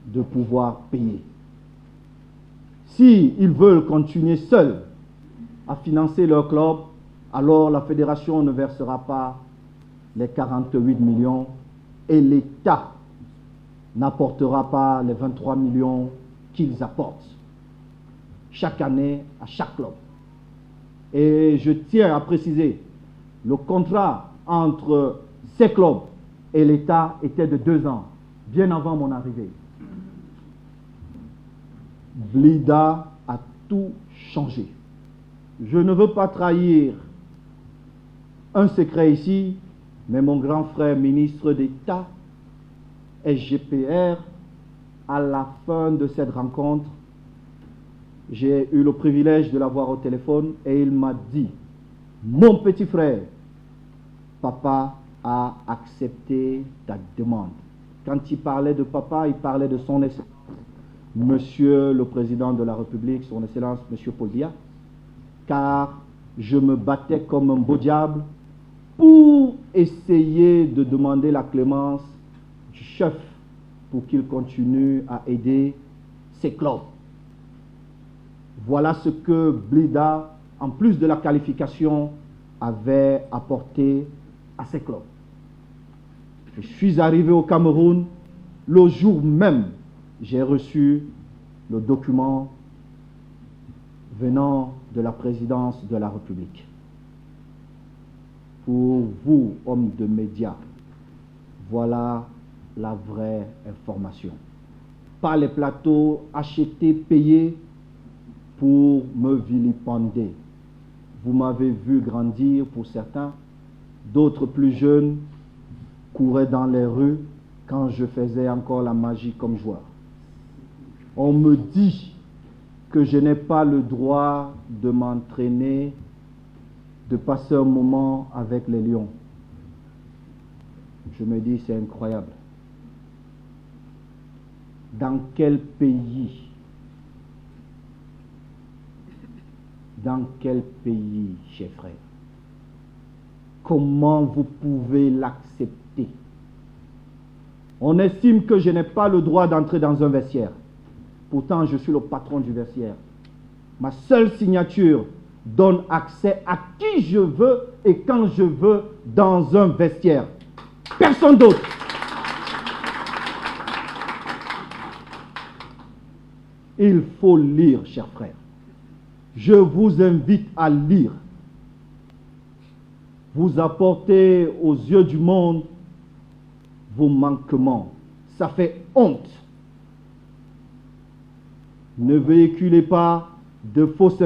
de pouvoir payer. S'ils veulent continuer seuls à financer leur club, alors la fédération ne versera pas les 48 millions et l'État n'apportera pas les 23 millions qu'ils apportent chaque année à chaque club. Et je tiens à préciser, le contrat entre ces clubs et l'État était de 2 ans, bien avant mon arrivée. Blida a tout changé. Je ne veux pas trahir un secret ici, mais mon grand frère ministre d'État, SGPR, à la fin de cette rencontre, j'ai eu le privilège de l'avoir au téléphone et il m'a dit, mon petit frère, papa a accepté ta demande. Quand il parlait de papa, il parlait de son excellence, Monsieur le Président de la République, son excellence, Monsieur Paul Biya, car je me battais comme un beau diable pour essayer de demander la clémence du chef pour qu'il continue à aider ces clubs. Voilà ce que Blida, en plus de la qualification, avait apporté à ces clubs. Je suis arrivé au Cameroun, le jour même, j'ai reçu le document venant de la présidence de la République. Pour vous, hommes de médias, voilà la vraie information. Pas les plateaux achetés, payés pour me vilipender. Vous m'avez vu grandir pour certains, d'autres plus jeunes couraient dans les rues quand je faisais encore la magie comme joueur. On me dit que je n'ai pas le droit de m'entraîner, de passer un moment avec les lions. Je me dis, c'est incroyable. Dans quel pays, chers frères, comment vous pouvez l'accepter? On estime que je n'ai pas le droit d'entrer dans un vestiaire. Pourtant, je suis le patron du vestiaire. Ma seule signature donne accès à qui je veux et quand je veux dans un vestiaire. Personne d'autre. Il faut lire, chers frères. Je vous invite à lire. Vous apportez aux yeux du monde vos manquements. Ça fait honte. Ne véhiculez pas de fausses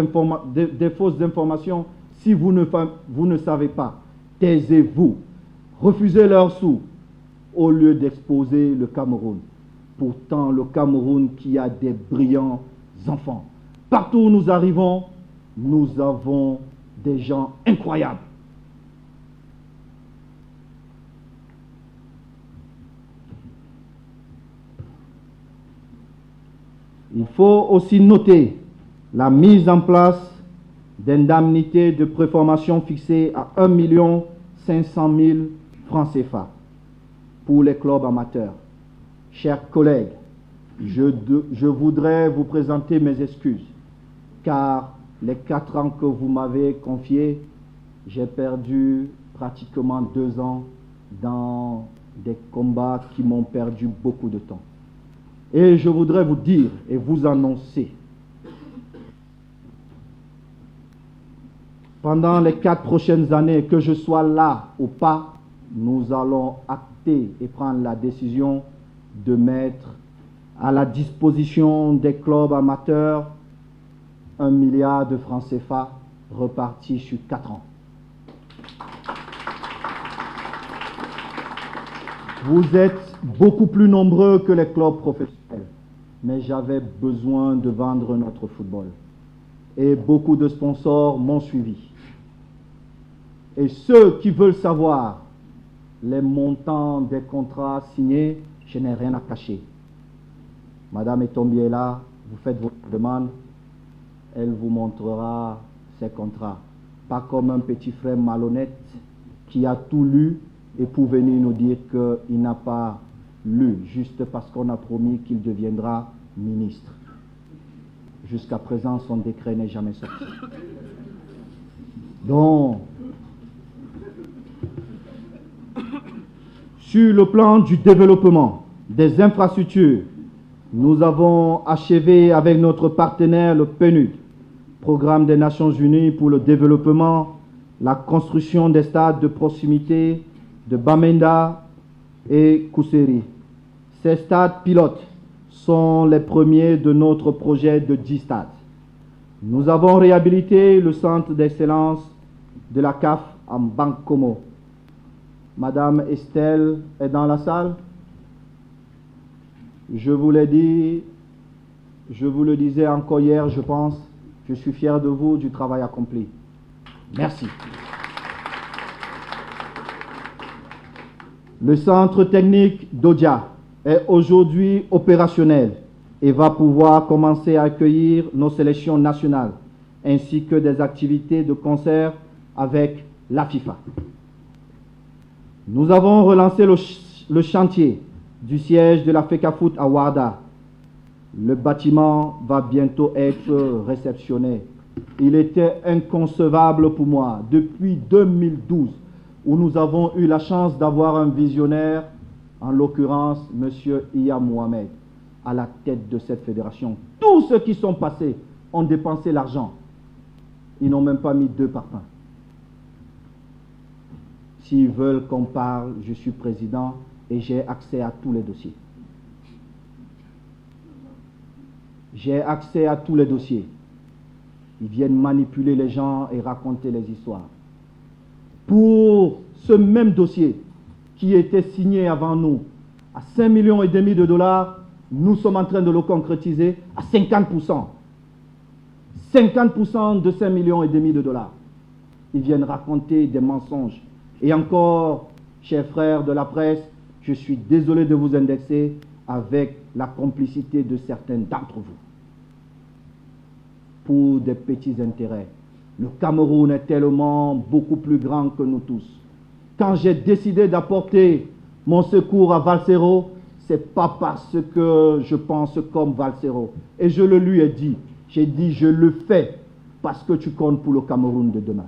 informations si vous ne savez pas. Taisez-vous. Refusez leurs sous au lieu d'exposer le Cameroun. Pourtant, le Cameroun qui a des brillants enfants. Partout où nous arrivons, nous avons des gens incroyables. Il faut aussi noter la mise en place d'indemnités de préformation fixées à 1 500 000 francs CFA pour les clubs amateurs. Chers collègues, je voudrais vous présenter mes excuses, car les 4 ans que vous m'avez confiés, j'ai perdu pratiquement 2 ans dans des combats qui m'ont perdu beaucoup de temps. Et je voudrais vous dire et vous annoncer, pendant les 4 prochaines années, que je sois là ou pas, nous allons acter et prendre la décision de mettre à la disposition des clubs amateurs 1 milliard de francs CFA repartis sur 4 ans. Vous êtes beaucoup plus nombreux que les clubs professionnels, mais j'avais besoin de vendre notre football. Et beaucoup de sponsors m'ont suivi. Et ceux qui veulent savoir les montants des contrats signés, je n'ai rien à cacher. Madame Etombi est là, vous faites votre demande, elle vous montrera ses contrats. Pas comme un petit frère malhonnête qui a tout lu et pour venir nous dire qu'il n'a pas lu, juste parce qu'on a promis qu'il deviendra ministre. Jusqu'à présent, son décret n'est jamais sorti. Donc, sur le plan du développement des infrastructures, nous avons achevé avec notre partenaire le PNUD, Programme des Nations Unies pour le développement, la construction des stades de proximité de Bamenda et Kousséri. Ces stades pilotes sont les premiers de notre projet de 10 stades. Nous avons réhabilité le centre d'excellence de la CAF en Bankomo. Madame Estelle est dans la salle. Je vous l'ai dit, je vous le disais encore hier, je pense, je suis fier de vous, du travail accompli. Merci. Le centre technique d'Odia est aujourd'hui opérationnel et va pouvoir commencer à accueillir nos sélections nationales ainsi que des activités de concert avec la FIFA. Nous avons relancé le chantier du siège de la FECAFOOT à Ouarda Le bâtiment va bientôt être réceptionné. Il était inconcevable pour moi, depuis 2012, où nous avons eu la chance d'avoir un visionnaire, en l'occurrence M. Iya Mohamed, à la tête de cette fédération. Tous ceux qui sont passés ont dépensé l'argent. Ils n'ont même pas mis 2 parpaings. S'ils veulent qu'on parle, je suis président et j'ai accès à tous les dossiers. J'ai accès à tous les dossiers. Ils viennent manipuler les gens et raconter les histoires. Pour ce même dossier qui était signé avant nous à 5,5 millions de dollars, nous sommes en train de le concrétiser à 50%. 50% de 5,5 millions de dollars. Ils viennent raconter des mensonges. Et encore, chers frères de la presse, je suis désolé de vous indexer avec la complicité de certains d'entre vous. Pour des petits intérêts. Le Cameroun est tellement beaucoup plus grand que nous tous. Quand j'ai décidé d'apporter mon secours à Valsero, ce n'est pas parce que je pense comme Valsero. Et je le lui ai dit. J'ai dit, je le fais parce que tu comptes pour le Cameroun de demain.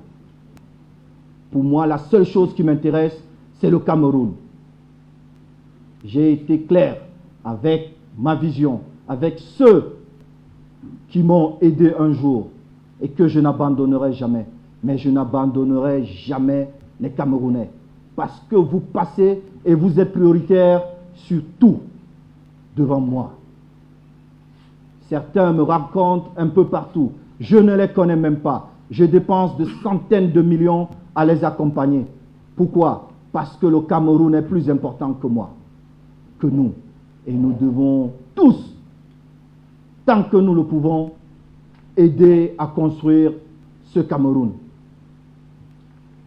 Pour moi, la seule chose qui m'intéresse, c'est le Cameroun. J'ai été clair avec ma vision, avec ceux qui m'ont aidé un jour et que je n'abandonnerai jamais. Mais je n'abandonnerai jamais les Camerounais. Parce que vous passez et vous êtes prioritaires sur tout devant moi. Certains me racontent un peu partout. Je ne les connais même pas. Je dépense de centaines de millions à les accompagner. Pourquoi? Parce que le Cameroun est plus important que moi, que nous. Et nous devons tous, tant que nous le pouvons, aider à construire ce Cameroun.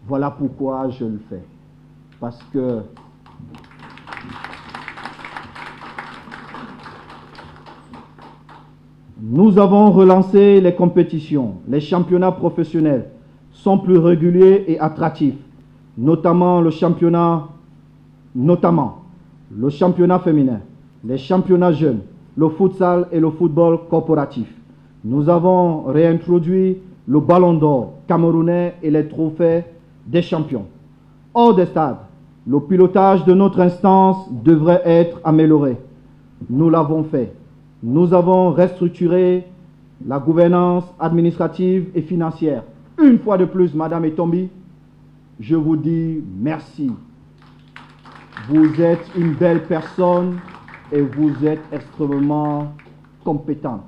Voilà pourquoi je le fais. Parce que nous avons relancé les compétitions. Les championnats professionnels sont plus réguliers et attractifs, notamment le championnat féminin, les championnats jeunes, le futsal et le football corporatif. Nous avons réintroduit le ballon d'or camerounais et les trophées des champions. Hors des stades, le pilotage de notre instance devrait être amélioré. Nous l'avons fait. Nous avons restructuré la gouvernance administrative et financière. Une fois de plus, Madame Etombi, je vous dis merci. Vous êtes une belle personne et vous êtes extrêmement compétente.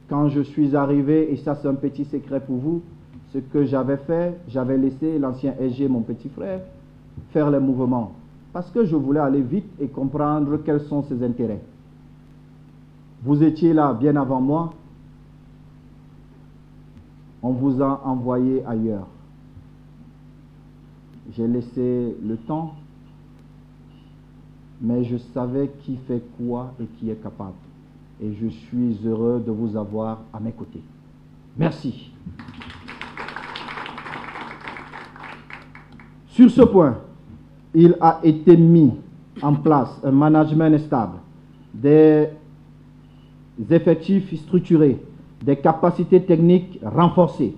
Quand je suis arrivé, et ça c'est un petit secret pour vous, ce que j'avais fait, j'avais laissé l'ancien SG, mon petit frère, faire les mouvements. Parce que je voulais aller vite et comprendre quels sont ses intérêts. Vous étiez là bien avant moi. On vous a envoyé ailleurs. J'ai laissé le temps, mais je savais qui fait quoi et qui est capable. Et je suis heureux de vous avoir à mes côtés. Merci. Sur ce point, il a été mis en place un management stable, des effectifs structurés, des capacités techniques renforcées.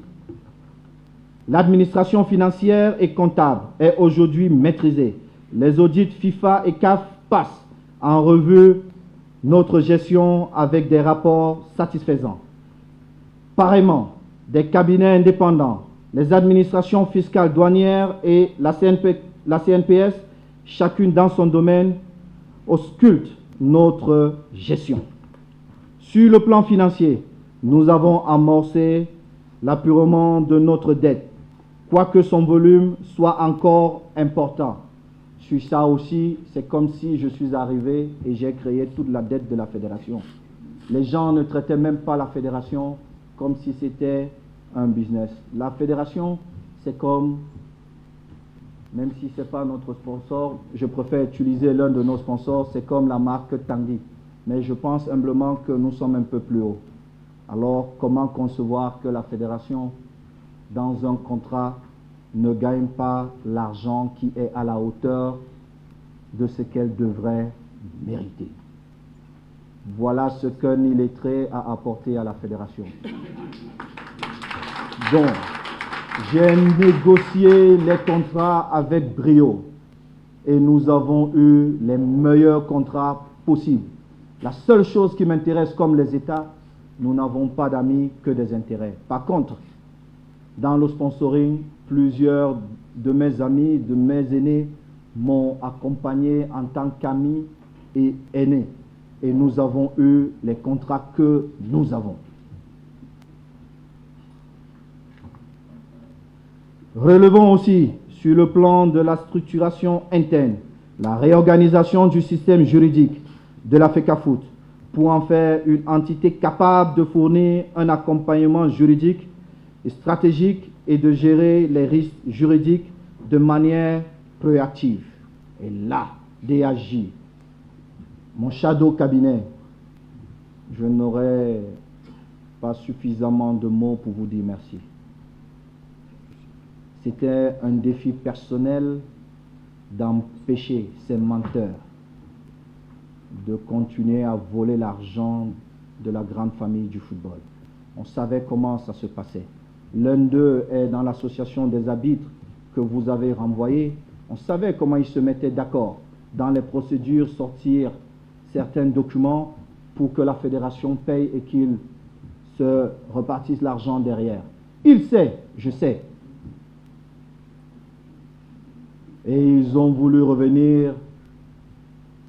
L'administration financière et comptable est aujourd'hui maîtrisée. Les audits FIFA et CAF passent en revue notre gestion avec des rapports satisfaisants. Pareillement, des cabinets indépendants, les administrations fiscales douanières et la CNPS, chacune dans son domaine, auscultent notre gestion. Sur le plan financier, nous avons amorcé l'apurement de notre dette, quoique son volume soit encore important. Sur ça aussi, c'est comme si je suis arrivé et j'ai créé toute la dette de la fédération. Les gens ne traitaient même pas la fédération comme si c'était un business. La fédération, c'est comme, même si ce n'est pas notre sponsor, je préfère utiliser l'un de nos sponsors, c'est comme la marque Tanguy. Mais je pense humblement que nous sommes un peu plus haut. Alors, comment concevoir que la fédération, dans un contrat, ne gagne pas l'argent qui est à la hauteur de ce qu'elle devrait mériter? Voilà ce qu'un illettré a apporté à la fédération. Donc, j'ai négocié les contrats avec brio et nous avons eu les meilleurs contrats possibles. La seule chose qui m'intéresse comme les États, nous n'avons pas d'amis que des intérêts. Par contre, dans le sponsoring, plusieurs de mes amis, de mes aînés m'ont accompagné en tant qu'ami et aîné. Et nous avons eu les contrats que nous avons. Relevons aussi, sur le plan de la structuration interne, la réorganisation du système juridique de la FECAFOOT pour en faire une entité capable de fournir un accompagnement juridique et stratégique et de gérer les risques juridiques de manière proactive. Et là, DAJ, mon shadow cabinet, je n'aurai pas suffisamment de mots pour vous dire merci. C'était un défi personnel d'empêcher ces menteurs de continuer à voler l'argent de la grande famille du football. On savait comment ça se passait. L'un d'eux est dans l'association des arbitres que vous avez renvoyé. On savait comment ils se mettaient d'accord dans les procédures, sortir certains documents pour que la fédération paye et qu'ils se repartissent l'argent derrière. Il sait, je sais. Et ils ont voulu revenir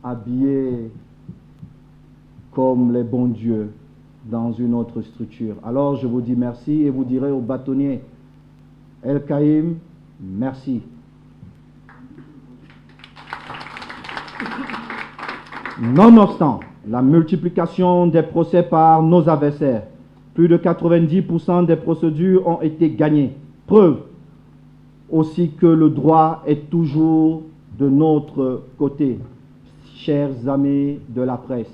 habillés comme les bons dieux dans une autre structure. Alors je vous dis merci et vous direz au bâtonnier El Kaïm, merci. Nonobstant la multiplication des procès par nos adversaires, plus de 90% des procédures ont été gagnées. Preuve aussi que le droit est toujours de notre côté, chers amis de la presse.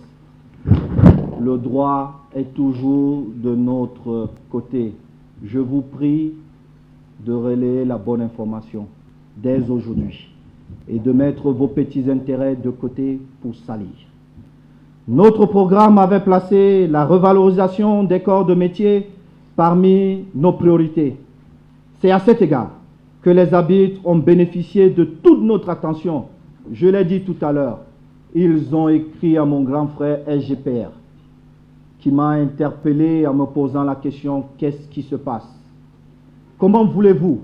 Le droit est toujours de notre côté. Je vous prie de relayer la bonne information dès aujourd'hui et de mettre vos petits intérêts de côté pour salir. Notre programme avait placé la revalorisation des corps de métier parmi nos priorités. C'est à cet égard que les arbitres ont bénéficié de toute notre attention. Je l'ai dit tout à l'heure, ils ont écrit à mon grand frère SGPR, qui m'a interpellé en me posant la question, qu'est-ce qui se passe? Comment voulez-vous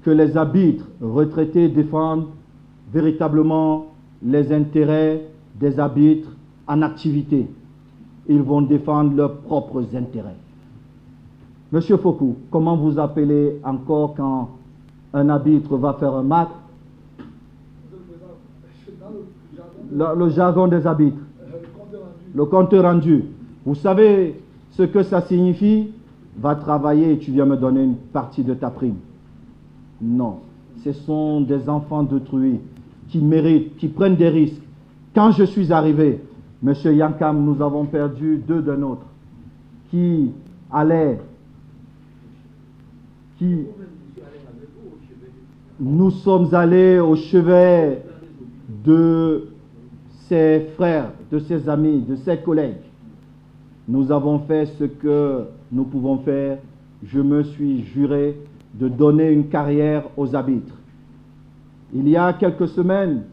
que les arbitres retraités défendent véritablement les intérêts des arbitres en activité? Ils vont défendre leurs propres intérêts. Monsieur Fokou, comment vous appelez encore quand un arbitre va faire un match? Le jargon des arbitres. Le compte rendu. Vous savez ce que ça signifie? Va travailler et tu viens me donner une partie de ta prime. Non. Ce sont des enfants d'autrui qui méritent, qui prennent des risques. Quand je suis arrivé, M. Yankam, nous avons perdu deux de nôtres qui allaient, nous sommes allés au chevet de ses frères, de ses amis, de ses collègues. Nous avons fait ce que nous pouvons faire. Je me suis juré de donner une carrière aux arbitres. Il y a quelques semaines,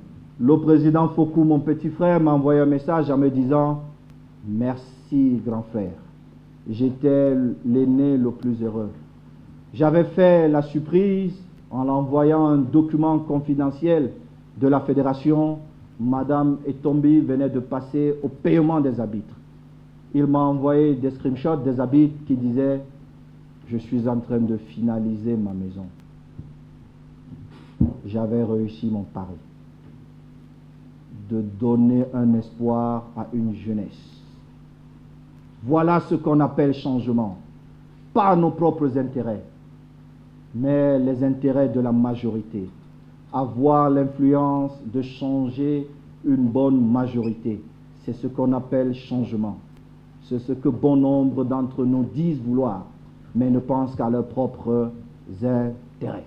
le président Fokou, mon petit frère, m'a envoyé un message en me disant « Merci, grand frère. J'étais l'aîné le plus heureux. » J'avais fait la surprise en l'envoyant un document confidentiel de la fédération. Madame Etombi venait de passer au paiement des arbitres. Il m'a envoyé des screenshots des arbitres qui disaient « Je suis en train de finaliser ma maison. » J'avais réussi mon pari de donner un espoir à une jeunesse. Voilà ce qu'on appelle changement. Pas nos propres intérêts, mais les intérêts de la majorité. Avoir l'influence de changer une bonne majorité. C'est ce qu'on appelle changement. C'est ce que bon nombre d'entre nous disent vouloir, mais ne pensent qu'à leurs propres intérêts.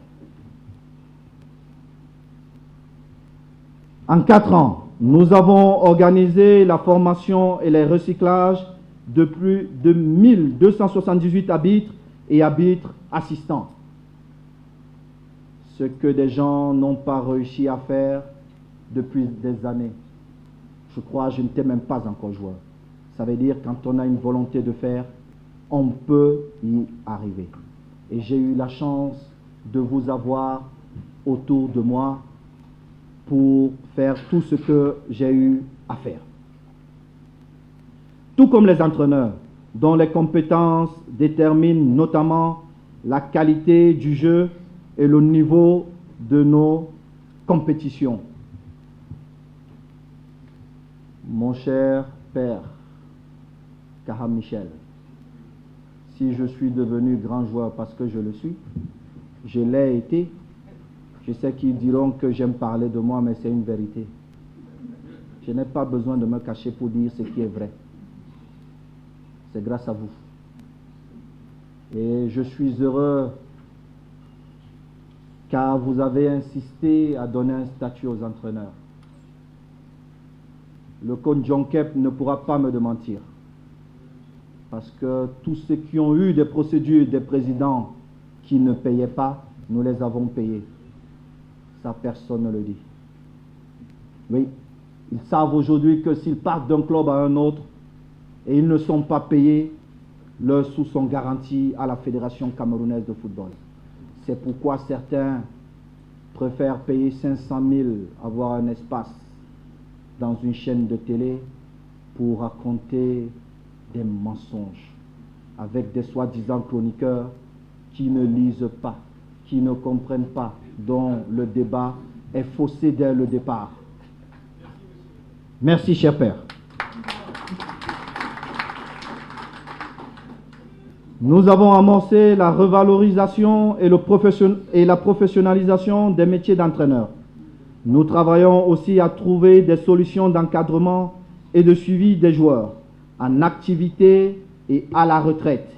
En 4 ans, Nous avons organisé la formation et les recyclages de plus de 1278 arbitres et arbitres assistants. Ce que des gens n'ont pas réussi à faire depuis des années. Je crois que je n'étais même pas encore joueur. Ça veut dire quand on a une volonté de faire, on peut y arriver. Et j'ai eu la chance de vous avoir autour de moi pour faire tout ce que j'ai eu à faire. Tout comme les entraîneurs, dont les compétences déterminent notamment la qualité du jeu et le niveau de nos compétitions. Mon cher père, Kaham Michel, si je suis devenu grand joueur parce que je le suis, je l'ai été. Je sais qu'ils diront que j'aime parler de moi, mais c'est une vérité. Je n'ai pas besoin de me cacher pour dire ce qui est vrai. C'est grâce à vous. Et je suis heureux car vous avez insisté à donner un statut aux entraîneurs. Le coach John Kep ne pourra pas me démentir. Parce que tous ceux qui ont eu des procédures des présidents qui ne payaient pas, nous les avons payés. Ça, personne ne le dit. Oui, ils savent aujourd'hui que s'ils partent d'un club à un autre et ils ne sont pas payés, leurs sous sont garantis à la Fédération camerounaise de football. C'est pourquoi certains préfèrent payer 500 000, avoir un espace dans une chaîne de télé pour raconter des mensonges avec des soi-disant chroniqueurs qui ne lisent pas, qui ne comprennent pas, dont le débat est faussé dès le départ. Merci, cher père. Nous avons amorcé la revalorisation et la professionnalisation des métiers d'entraîneur. Nous travaillons aussi à trouver des solutions d'encadrement et de suivi des joueurs en activité et à la retraite.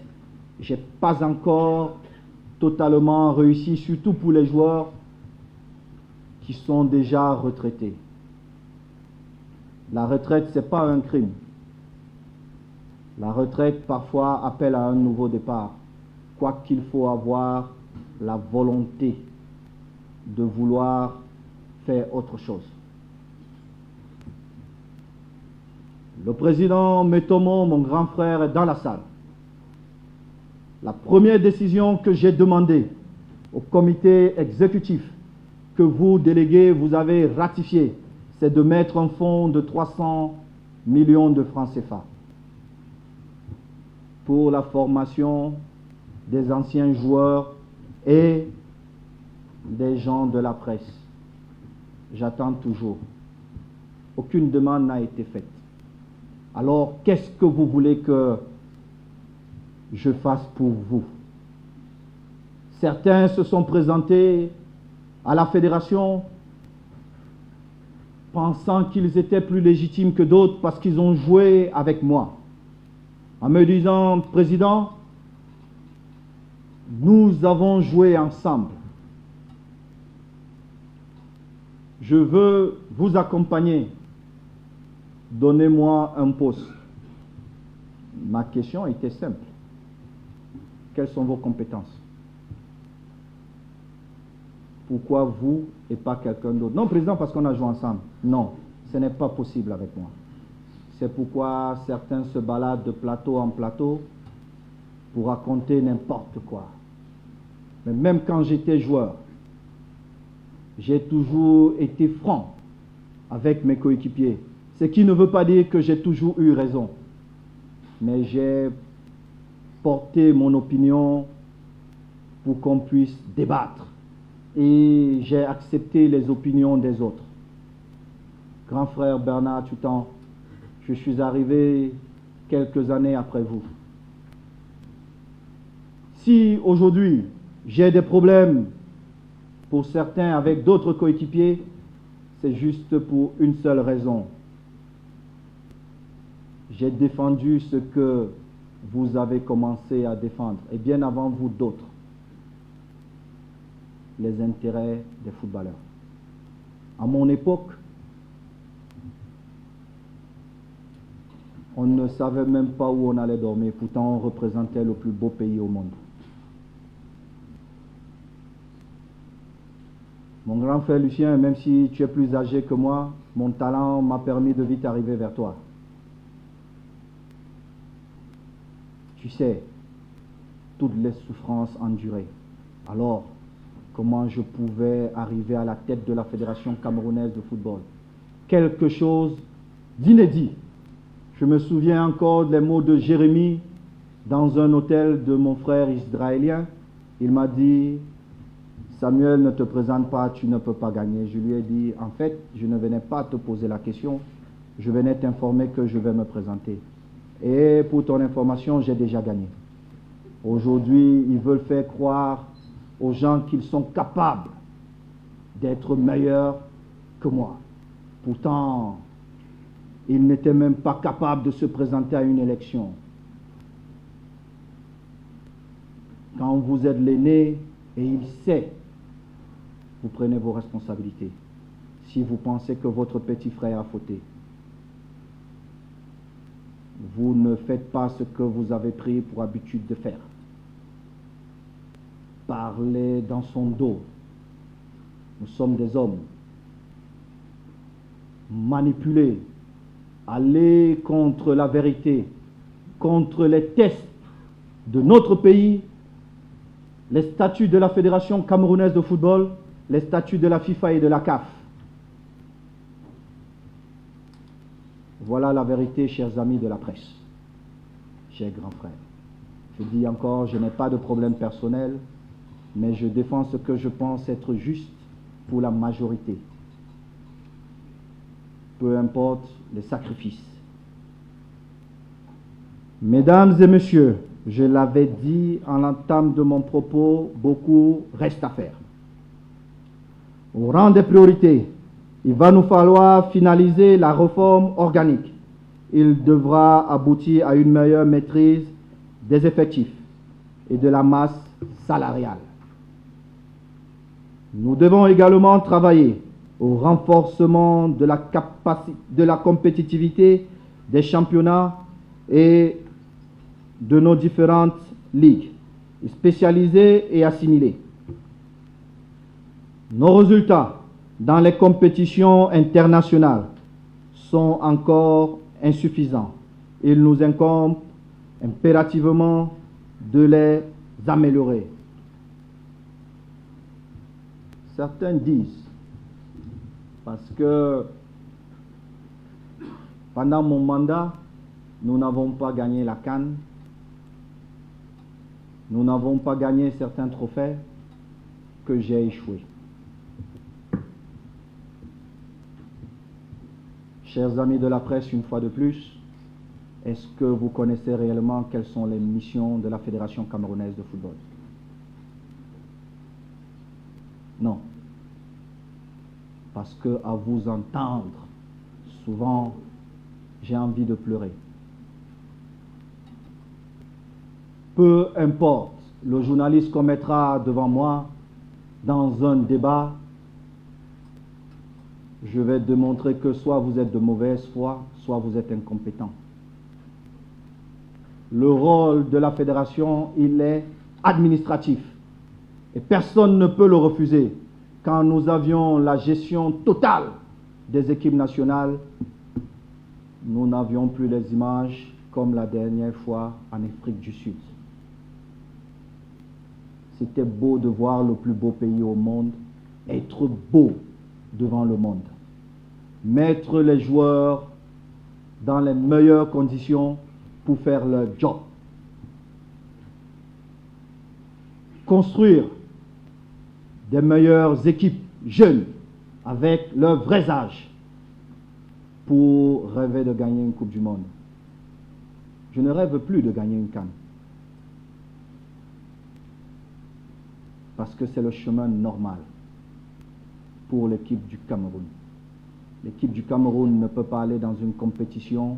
Je n'ai pas encore totalement réussi, surtout pour les joueurs qui sont déjà retraités. La retraite, ce n'est pas un crime. La retraite, parfois, appelle à un nouveau départ. Quoiqu'il faut avoir la volonté de vouloir faire autre chose. Le président Metomo, mon grand frère, est dans la salle. La première décision que j'ai demandée au comité exécutif que vous, délégués, vous avez ratifié, c'est de mettre un fonds de 300 millions de francs CFA pour la formation des anciens joueurs et des gens de la presse. J'attends toujours. Aucune demande n'a été faite. Alors, qu'est-ce que vous voulez que je fasse pour vous? Certains se sont présentés à la fédération pensant qu'ils étaient plus légitimes que d'autres parce qu'ils ont joué avec moi. En me disant, Président, nous avons joué ensemble. Je veux vous accompagner. Donnez-moi un poste. Ma question était simple. Quelles sont vos compétences? Pourquoi vous et pas quelqu'un d'autre? Non, Président, parce qu'on a joué ensemble. Non, ce n'est pas possible avec moi. C'est pourquoi certains se baladent de plateau en plateau pour raconter n'importe quoi. Mais même quand j'étais joueur, j'ai toujours été franc avec mes coéquipiers. Ce qui ne veut pas dire que j'ai toujours eu raison. Mais j'ai porté mon opinion pour qu'on puisse débattre. Et j'ai accepté les opinions des autres. Grand frère Bernard Tutan, je suis arrivé quelques années après vous. Si aujourd'hui j'ai des problèmes pour certains avec d'autres coéquipiers, c'est juste pour une seule raison. J'ai défendu ce que vous avez commencé à défendre, et bien avant vous d'autres, les intérêts des footballeurs. À mon époque, On ne savait même pas où on allait dormir, pourtant on représentait le plus beau pays au monde. Mon grand frère Lucien, même si tu es plus âgé que moi, mon talent m'a permis de vite arriver vers toi. Tu sais, toutes les souffrances endurées. Alors, comment je pouvais arriver à la tête de la Fédération camerounaise de football? Quelque chose d'inédit. Je me souviens encore des mots de Jérémie dans un hôtel de mon frère israélien. Il m'a dit, Samuel, ne te présente pas, tu ne peux pas gagner. Je lui ai dit, en fait, je ne venais pas te poser la question, je venais t'informer que je vais me présenter. Et pour ton information, j'ai déjà gagné. Aujourd'hui, ils veulent faire croire aux gens qu'ils sont capables d'être meilleurs que moi. Pourtant, ils n'étaient même pas capables de se présenter à une élection. Quand vous êtes l'aîné et il sait, vous prenez vos responsabilités. Si vous pensez que votre petit frère a fauté, vous ne faites pas ce que vous avez pris pour habitude de faire. Parlez dans son dos. Nous sommes des hommes. Manipuler, aller contre la vérité, contre les tests de notre pays, les statuts de la Fédération camerounaise de football, les statuts de la FIFA et de la CAF. Voilà la vérité, chers amis de la presse, chers grands frères. Je dis encore, je n'ai pas de problème personnel, mais je défends ce que je pense être juste pour la majorité. Peu importe les sacrifices. Mesdames et messieurs, je l'avais dit en l'entame de mon propos, beaucoup reste à faire. Au rang des priorités, il va nous falloir finaliser la réforme organique. Il devra aboutir à une meilleure maîtrise des effectifs et de la masse salariale. Nous devons également travailler au renforcement de la compétitivité des championnats et de nos différentes ligues, spécialisées et assimilées. Nos résultats dans les compétitions internationales sont encore insuffisants. Il nous incombe impérativement de les améliorer. Certains disent, parce que pendant mon mandat, nous n'avons pas gagné la CAN, nous n'avons pas gagné certains trophées, que j'ai échoué. Chers amis de la presse, une fois de plus, est-ce que vous connaissez réellement quelles sont les missions de la Fédération camerounaise de football? Non. Parce que à vous entendre, souvent, j'ai envie de pleurer. Peu importe le journaliste qu'on mettra devant moi dans un débat, je vais démontrer que soit vous êtes de mauvaise foi, soit vous êtes incompétent. Le rôle de la fédération, il est administratif. Et personne ne peut le refuser. Quand nous avions la gestion totale des équipes nationales, nous n'avions plus les images comme la dernière fois en Afrique du Sud. C'était beau de voir le plus beau pays au monde être beau devant le monde. Mettre les joueurs dans les meilleures conditions pour faire leur job. Construire des meilleures équipes jeunes avec leur vrai âge pour rêver de gagner une Coupe du Monde. Je ne rêve plus de gagner une CAN. Parce que c'est le chemin normal pour l'équipe du Cameroun. L'équipe du Cameroun ne peut pas aller dans une compétition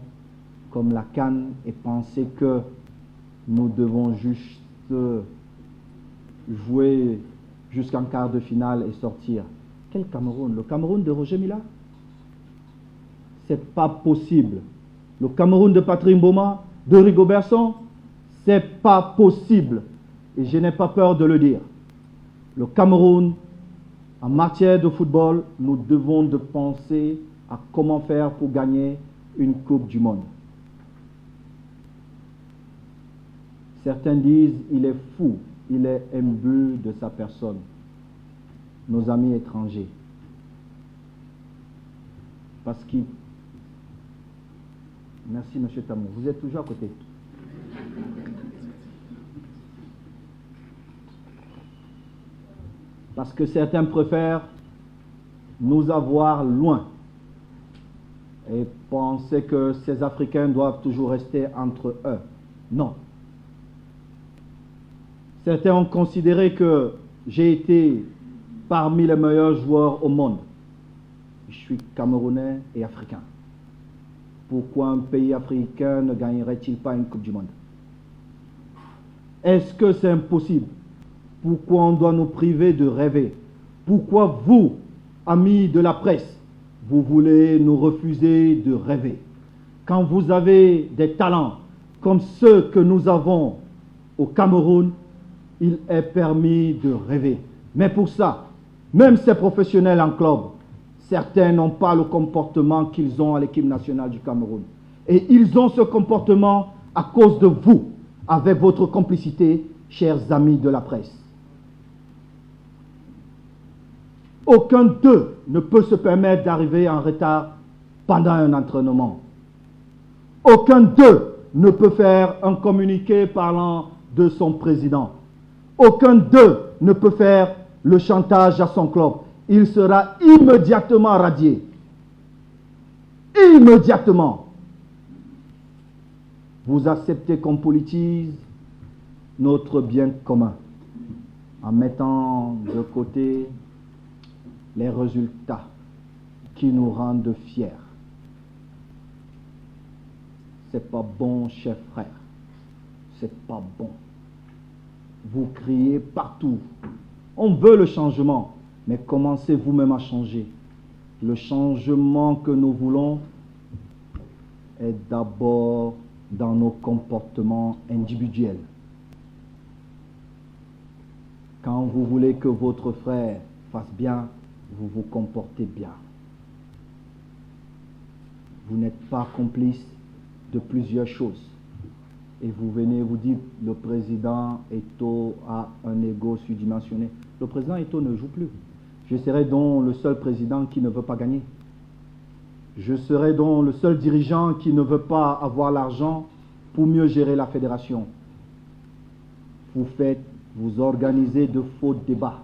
comme la CAN et penser que nous devons juste jouer jusqu'en quart de finale et sortir. Quel Cameroun? Le Cameroun de Roger Mila? C'est pas possible Le Cameroun de Patrick Mboma, de Rigobert Song, c'est pas possible. Et je n'ai pas peur de le dire. Le Cameroun, en matière de football, nous devons de penser à comment faire pour gagner une Coupe du Monde. Certains disent il est fou, il est imbu de sa personne. Nos amis étrangers. Parce qu'ils... Merci, M. Tamou. Vous êtes toujours à côté. Parce que certains préfèrent nous avoir loin et penser que ces Africains doivent toujours rester entre eux. Non. Certains ont considéré que j'ai été parmi les meilleurs joueurs au monde. Je suis Camerounais et Africain. Pourquoi un pays africain ne gagnerait-il pas une Coupe du Monde? Est-ce que c'est impossible? Pourquoi on doit nous priver de rêver? Pourquoi vous, amis de la presse, vous voulez nous refuser de rêver? Quand vous avez des talents comme ceux que nous avons au Cameroun, il est permis de rêver. Mais pour ça, même ces professionnels en club, certains n'ont pas le comportement qu'ils ont à l'équipe nationale du Cameroun. Et ils ont ce comportement à cause de vous, avec votre complicité, chers amis de la presse. Aucun d'eux ne peut se permettre d'arriver en retard pendant un entraînement. Aucun d'eux ne peut faire un communiqué parlant de son président. Aucun d'eux ne peut faire le chantage à son club. Il sera immédiatement radié. Immédiatement. Vous acceptez qu'on politise notre bien commun en mettant de côté les résultats qui nous rendent fiers. C'est pas bon, chers frères. C'est pas bon. Vous criez partout. On veut le changement, mais commencez vous-même à changer. Le changement que nous voulons est d'abord dans nos comportements individuels. Quand vous voulez que votre frère fasse bien, vous vous comportez bien. Vous n'êtes pas complice de plusieurs choses. Et vous venez, vous dites, le président Eto'o a un ego surdimensionné. Le président Eto'o ne joue plus. Je serai donc le seul président qui ne veut pas gagner. Je serai donc le seul dirigeant qui ne veut pas avoir l'argent pour mieux gérer la fédération. Vous organisez de faux débats.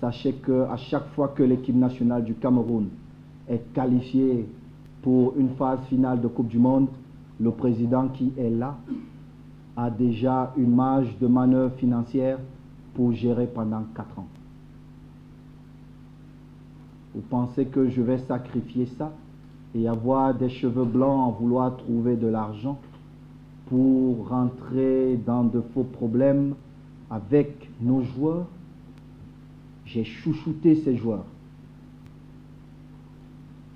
Sachez qu'à chaque fois que l'équipe nationale du Cameroun est qualifiée pour une phase finale de Coupe du Monde, le président qui est là a déjà une marge de manœuvre financière pour gérer pendant 4 ans. Vous pensez que je vais sacrifier ça et avoir des cheveux blancs en vouloir trouver de l'argent pour rentrer dans de faux problèmes avec nos joueurs? J'ai chouchouté ces joueurs.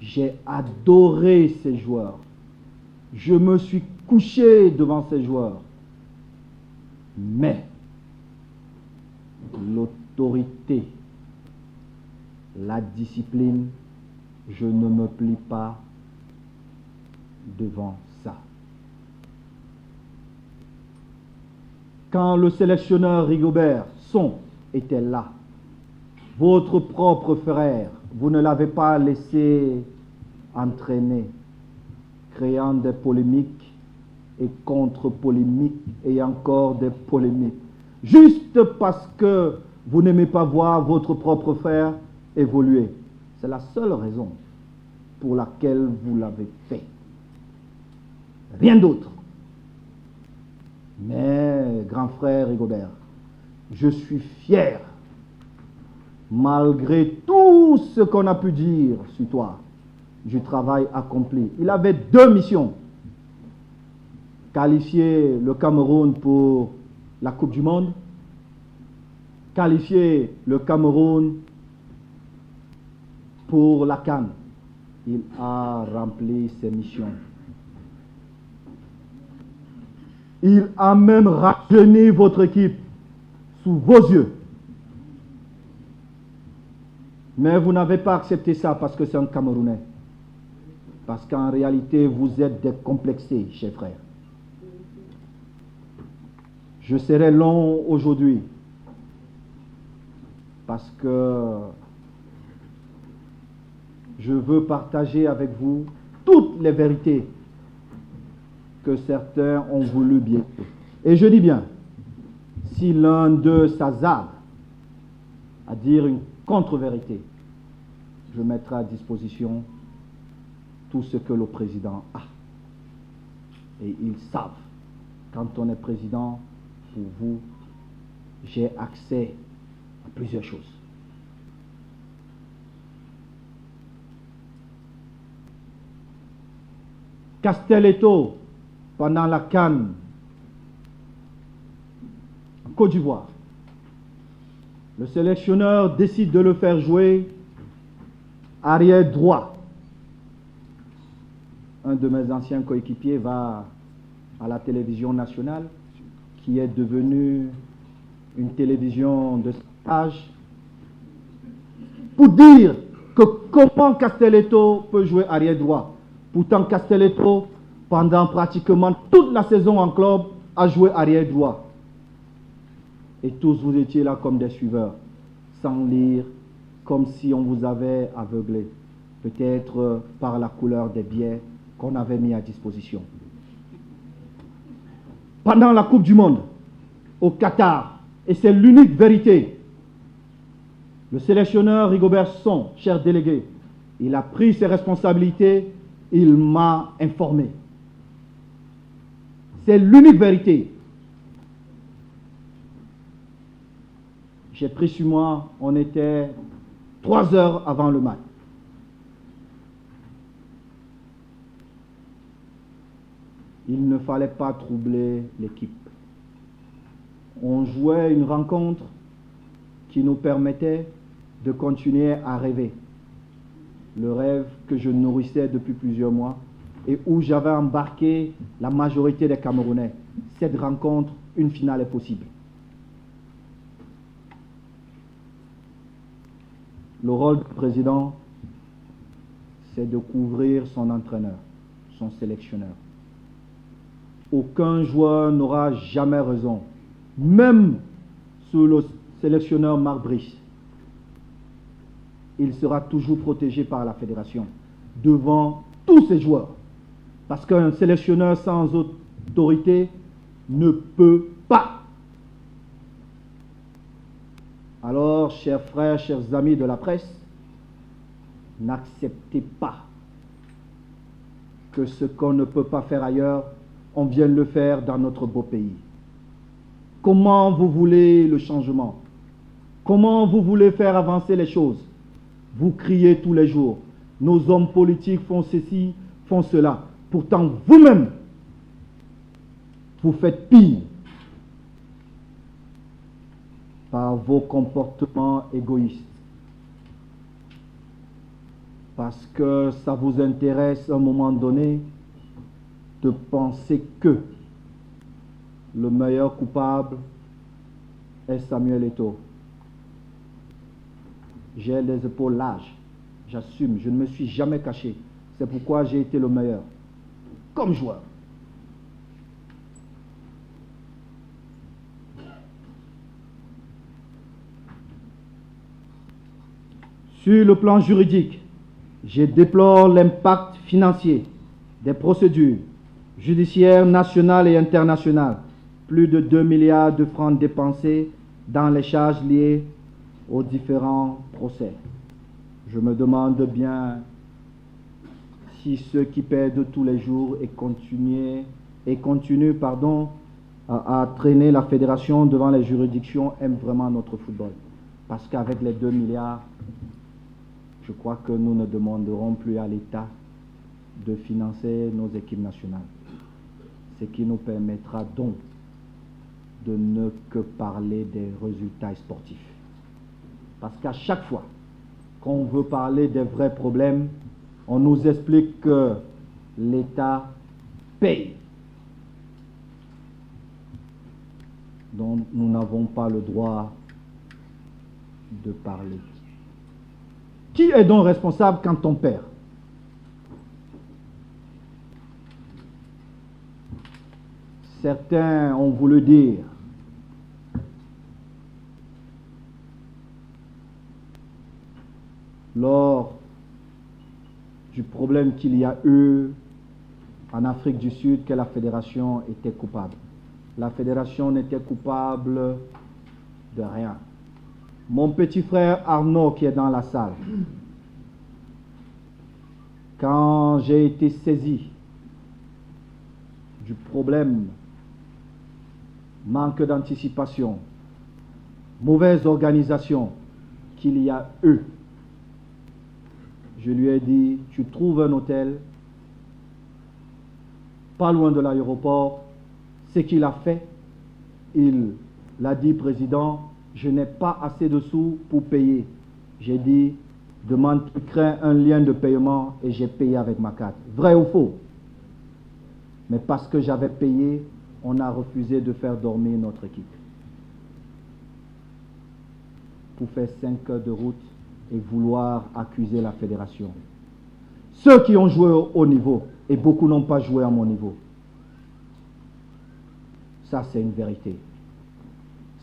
J'ai adoré ces joueurs. Je me suis couché devant ces joueurs. Mais l'autorité, la discipline, je ne me plie pas devant ça. Quand le sélectionneur Rigobert Song était là, votre propre frère, vous ne l'avez pas laissé entraîner, créant des polémiques et contre-polémiques et encore des polémiques. Juste parce que vous n'aimez pas voir votre propre frère évoluer. C'est la seule raison pour laquelle vous l'avez fait. Rien d'autre. Mais, grand frère Rigobert, je suis fier, malgré tout ce qu'on a pu dire sur toi, du travail accompli. Il avait 2 missions. Qualifier le Cameroun pour la Coupe du Monde, qualifier le Cameroun pour la CAN. il a rempli ses missions. Il a même rajeuni votre équipe sous vos yeux. Mais vous n'avez pas accepté ça parce que c'est un Camerounais. Parce qu'en réalité, vous êtes décomplexés, chers frères. Je serai long aujourd'hui parce que je veux partager avec vous toutes les vérités que certains ont voulu biaiser. Et je dis bien, si l'un d'eux s'hasarde à dire une contre-vérité, je mettrai à disposition tout ce que le président a. Et ils savent, quand on est président, pour vous, j'ai accès à plusieurs choses. Castelletto, pendant la CAN en Côte d'Ivoire, le sélectionneur décide de le faire jouer arrière droit. Un de mes anciens coéquipiers va à la télévision nationale, qui est devenue une télévision de stage, pour dire que comment Castelletto peut jouer arrière droit. Pourtant, Castelletto, pendant pratiquement toute la saison en club, a joué arrière droit. Et tous vous étiez là comme des suiveurs, sans lire, comme si on vous avait aveuglé, peut-être par la couleur des billets qu'on avait mis à disposition. Pendant la Coupe du Monde, au Qatar, et c'est l'unique vérité, le sélectionneur Rigobert Song, cher délégué, il a pris ses responsabilités, il m'a informé. C'est l'unique vérité. J'ai pris sur moi, on était 3 heures avant le match. Il ne fallait pas troubler l'équipe. On jouait une rencontre qui nous permettait de continuer à rêver. Le rêve que je nourrissais depuis plusieurs mois et où j'avais embarqué la majorité des Camerounais. Cette rencontre, une finale est possible. Le rôle du président, c'est de couvrir son entraîneur, son sélectionneur. Aucun joueur n'aura jamais raison, même sous le sélectionneur Marc Brice. Il sera toujours protégé par la fédération devant tous ses joueurs. Parce qu'un sélectionneur sans autorité ne peut pas. Alors, chers frères, chers amis de la presse, n'acceptez pas que ce qu'on ne peut pas faire ailleurs, on vienne le faire dans notre beau pays. Comment vous voulez le changement? Comment vous voulez faire avancer les choses? Vous criez tous les jours. Nos hommes politiques font ceci, font cela. Pourtant, vous-même, vous faites pire par vos comportements égoïstes. Parce que ça vous intéresse à un moment donné de penser que le meilleur coupable est Samuel Eto'o. J'ai les épaules larges, j'assume, je ne me suis jamais caché. C'est pourquoi j'ai été le meilleur, comme joueur. Sur le plan juridique, je déplore l'impact financier des procédures judiciaires nationales et internationales. Plus de 2 milliards de francs dépensés dans les charges liées aux différents procès. Je me demande bien si ceux qui perdent tous les jours et continuent à traîner la fédération devant les juridictions aiment vraiment notre football. Parce qu'avec les 2 milliards, je crois que nous ne demanderons plus à l'État de financer nos équipes nationales. Ce qui nous permettra donc de ne que parler des résultats sportifs. Parce qu'à chaque fois qu'on veut parler des vrais problèmes, On nous explique que l'État paye. Donc nous n'avons pas le droit de parler. Qui est donc responsable quand on perd? Certains ont voulu dire lors du problème qu'il y a eu en Afrique du Sud que la fédération était coupable. La fédération n'était coupable de rien. Mon petit frère Arnaud qui est dans la salle, quand j'ai été saisi du problème, manque d'anticipation, mauvaise organisation qu'il y a eu, je lui ai dit, tu trouves un hôtel pas loin de l'aéroport. Ce qu'il a fait, il l'a dit, président, je n'ai pas assez de sous pour payer. J'ai dit, demande qu'il crée un lien de paiement et j'ai payé avec ma carte. Vrai ou faux? Mais parce que j'avais payé, on a refusé de faire dormir notre équipe. Pour faire 5 heures de route et vouloir accuser la fédération. Ceux qui ont joué au haut niveau, et beaucoup n'ont pas joué à mon niveau, ça c'est une vérité,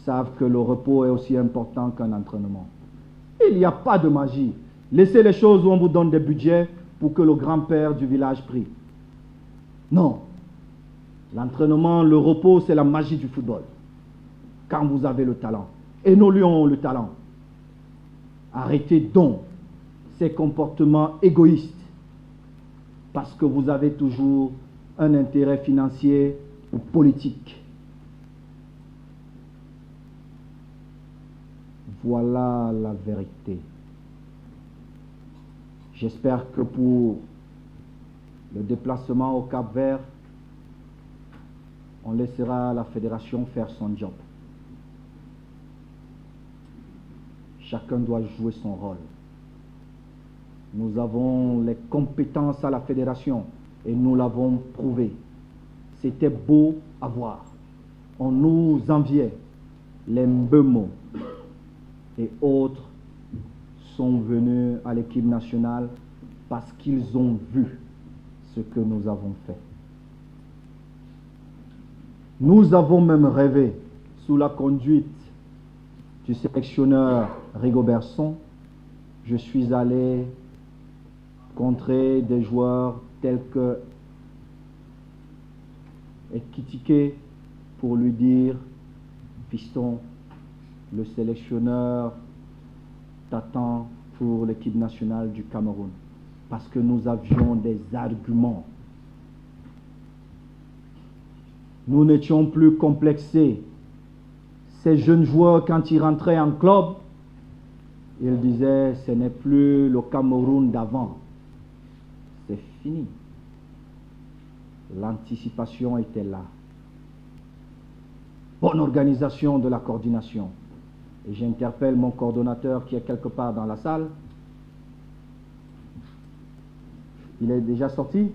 savent que le repos est aussi important qu'un entraînement. Il n'y a pas de magie. Laissez les choses où on vous donne des budgets pour que le grand-père du village prie. Non. L'entraînement, le repos, c'est la magie du football. Quand vous avez le talent. Et nos lions ont le talent. Arrêtez donc ces comportements égoïstes parce que vous avez toujours un intérêt financier ou politique. Voilà la vérité. J'espère que pour le déplacement au Cap-Vert, on laissera la fédération faire son job. Chacun doit jouer son rôle. Nous avons les compétences à la fédération et nous l'avons prouvé. C'était beau à voir. On nous enviait. Les Mbemo et autres sont venus à l'équipe nationale parce qu'ils ont vu ce que nous avons fait. Nous avons même rêvé, sous la conduite du sélectionneur Rigobert Song, je suis allé contrer des joueurs tels que Ekitike pour lui dire, fiston, le sélectionneur t'attend pour l'équipe nationale du Cameroun. Parce que nous avions des arguments. Nous n'étions plus complexés. Ces jeunes joueurs, quand ils rentraient en club, ils disaient, ce n'est plus le Cameroun d'avant. C'est fini. L'anticipation était là. Bonne organisation de la coordination. Et j'interpelle mon coordonnateur qui est quelque part dans la salle. Il est déjà sorti?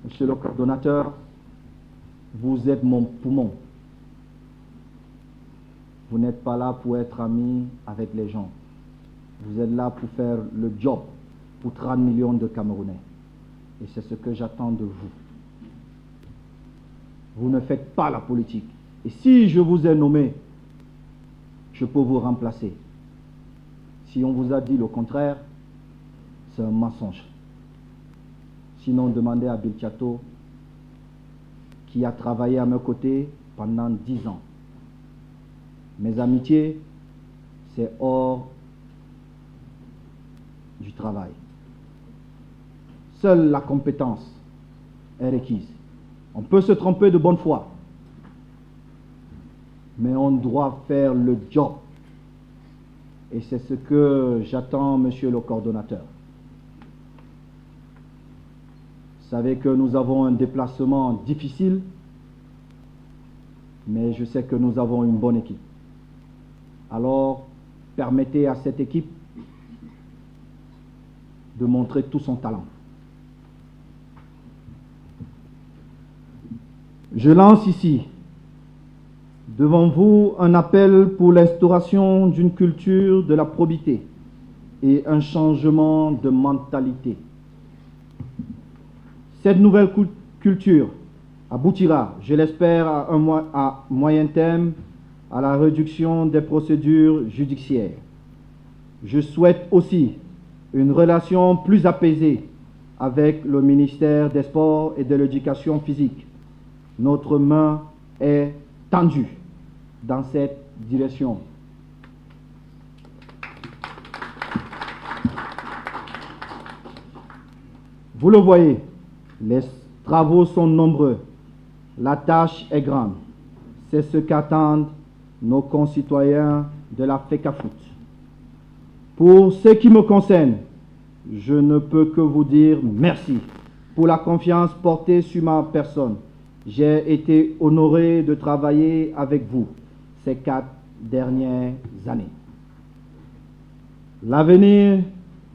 Monsieur le coordonnateur, vous êtes mon poumon. Vous n'êtes pas là pour être ami avec les gens. Vous êtes là pour faire le job pour 30 millions de Camerounais. Et c'est ce que j'attends de vous. Vous ne faites pas la politique. Et si je vous ai nommé, je peux vous remplacer. Si on vous a dit le contraire, c'est un mensonge. Sinon, demandez à Bill Chateau, qui a travaillé à mes côtés pendant 10 ans. Mes amitiés, c'est hors du travail. Seule la compétence est requise. On peut se tromper de bonne foi, mais on doit faire le job. Et c'est ce que j'attends, monsieur le coordonnateur. Vous savez que nous avons un déplacement difficile, mais je sais que nous avons une bonne équipe. Alors, permettez à cette équipe de montrer tout son talent. Je lance ici, devant vous, un appel pour l'instauration d'une culture de la probité et un changement de mentalité. Cette nouvelle culture aboutira, je l'espère, à moyen terme, à la réduction des procédures judiciaires. Je souhaite aussi une relation plus apaisée avec le ministère des Sports et de l'Éducation physique. Notre main est tendue dans cette direction. Vous le voyez, les travaux sont nombreux, la tâche est grande. C'est ce qu'attendent nos concitoyens de la FECAFOOT. Pour ce qui me concerne, je ne peux que vous dire merci pour la confiance portée sur ma personne. J'ai été honoré de travailler avec vous ces 4 dernières années. L'avenir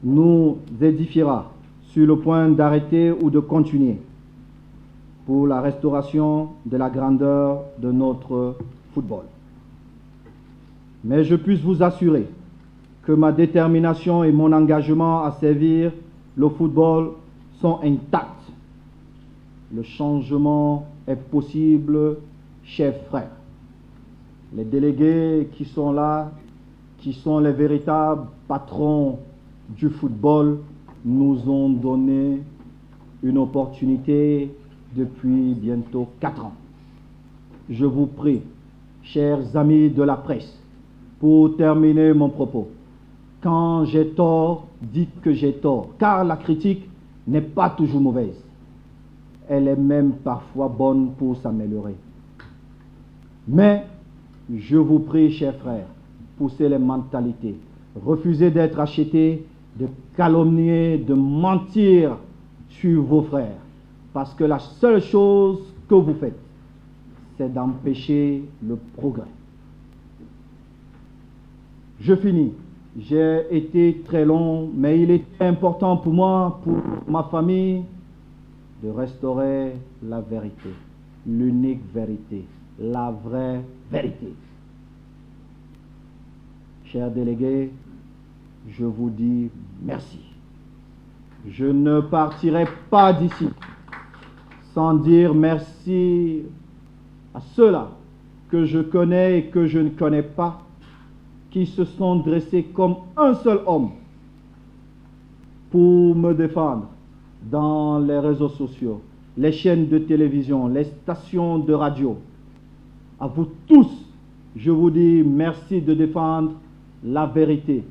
nous édifiera sur le point d'arrêter ou de continuer pour la restauration de la grandeur de notre football. Mais je puis vous assurer que ma détermination et mon engagement à servir le football sont intacts. Le changement est possible, chers frères. Les délégués qui sont là, qui sont les véritables patrons du football, nous ont donné une opportunité depuis bientôt 4 ans. Je vous prie, chers amis de la presse, pour terminer mon propos, quand j'ai tort, dites que j'ai tort, car la critique n'est pas toujours mauvaise. Elle est même parfois bonne pour s'améliorer. Mais, je vous prie, chers frères, poussez les mentalités, refusez d'être achetés, de calomnier, de mentir sur vos frères, parce que la seule chose que vous faites, c'est d'empêcher le progrès. Je finis. J'ai été très long, mais il est important pour moi, pour ma famille, de restaurer la vérité, l'unique vérité, la vraie vérité. Chers délégués, je vous dis merci. Je ne partirai pas d'ici sans dire merci à ceux-là que je connais et que je ne connais pas, qui se sont dressés comme un seul homme pour me défendre dans les réseaux sociaux, les chaînes de télévision, les stations de radio. À vous tous, je vous dis merci de défendre la vérité,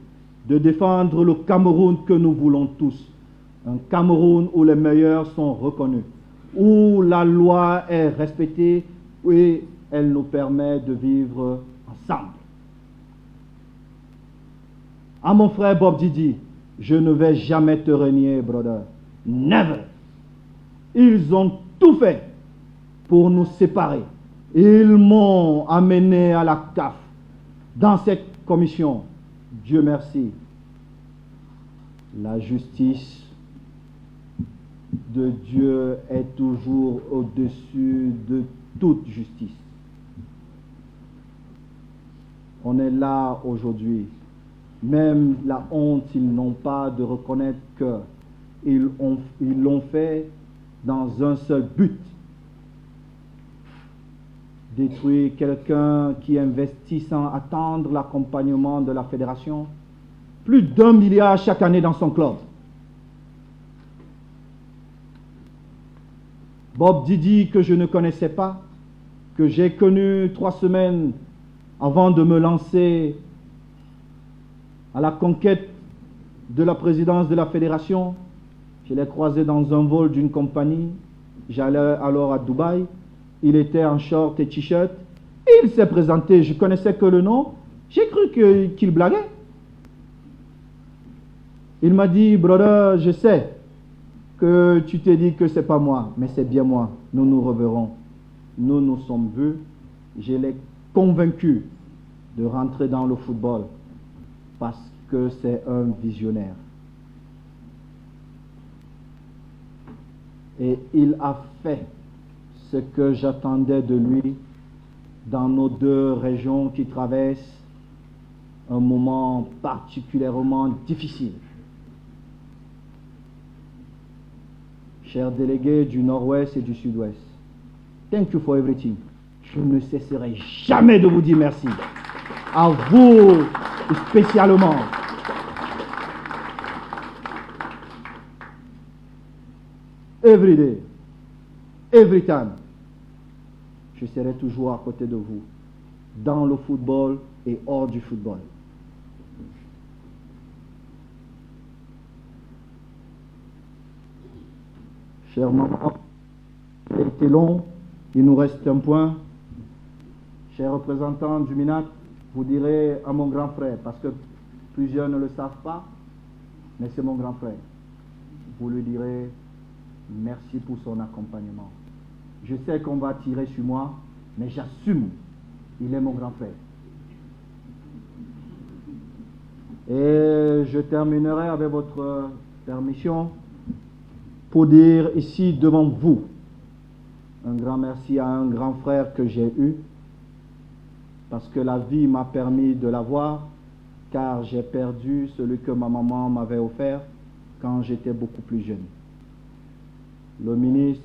de défendre le Cameroun que nous voulons tous. Un Cameroun où les meilleurs sont reconnus, où la loi est respectée et elle nous permet de vivre ensemble. À mon frère Bob Didi, je ne vais jamais te renier, brother. Never. Ils ont tout fait pour nous séparer. Ils m'ont amené à la CAF. Dans cette commission, Dieu merci, la justice de Dieu est toujours au-dessus de toute justice. On est là aujourd'hui. Même la honte, ils n'ont pas de reconnaître qu'ils l'ont fait dans un seul but. Détruire quelqu'un qui investit sans attendre l'accompagnement de la fédération. Plus d'1 milliard chaque année dans son club. Bob Didi, que je ne connaissais pas, que j'ai connu 3 semaines avant de me lancer à la conquête de la présidence de la fédération. Je l'ai croisé dans un vol d'une compagnie. J'allais alors à Dubaï. Il était en short et t-shirt. Il s'est présenté. Je connaissais que le nom. J'ai cru qu'il blaguait. Il m'a dit, brother, je sais que tu t'es dit que c'est pas moi, mais c'est bien moi. Nous nous reverrons. Nous nous sommes vus. Je l'ai convaincu de rentrer dans le football parce que c'est un visionnaire. Et il a fait ce que j'attendais de lui dans nos deux régions qui traversent un moment particulièrement difficile. Chers délégués du Nord-Ouest et du Sud-Ouest, thank you for everything. Je ne cesserai jamais de vous dire merci. À vous spécialement. Every day, every time, je serai toujours à côté de vous, dans le football et hors du football. Chers mamans, ça a été long, il nous reste un point. Chers représentants du MINAC, vous direz à mon grand frère, parce que plusieurs ne le savent pas, mais c'est mon grand frère. Vous lui direz merci pour son accompagnement. Je sais qu'on va tirer sur moi, mais j'assume, il est mon grand frère. Et je terminerai avec votre permission pour dire ici devant vous un grand merci à un grand frère que j'ai eu, parce que la vie m'a permis de l'avoir, car j'ai perdu celui que ma maman m'avait offert quand j'étais beaucoup plus jeune. Le ministre,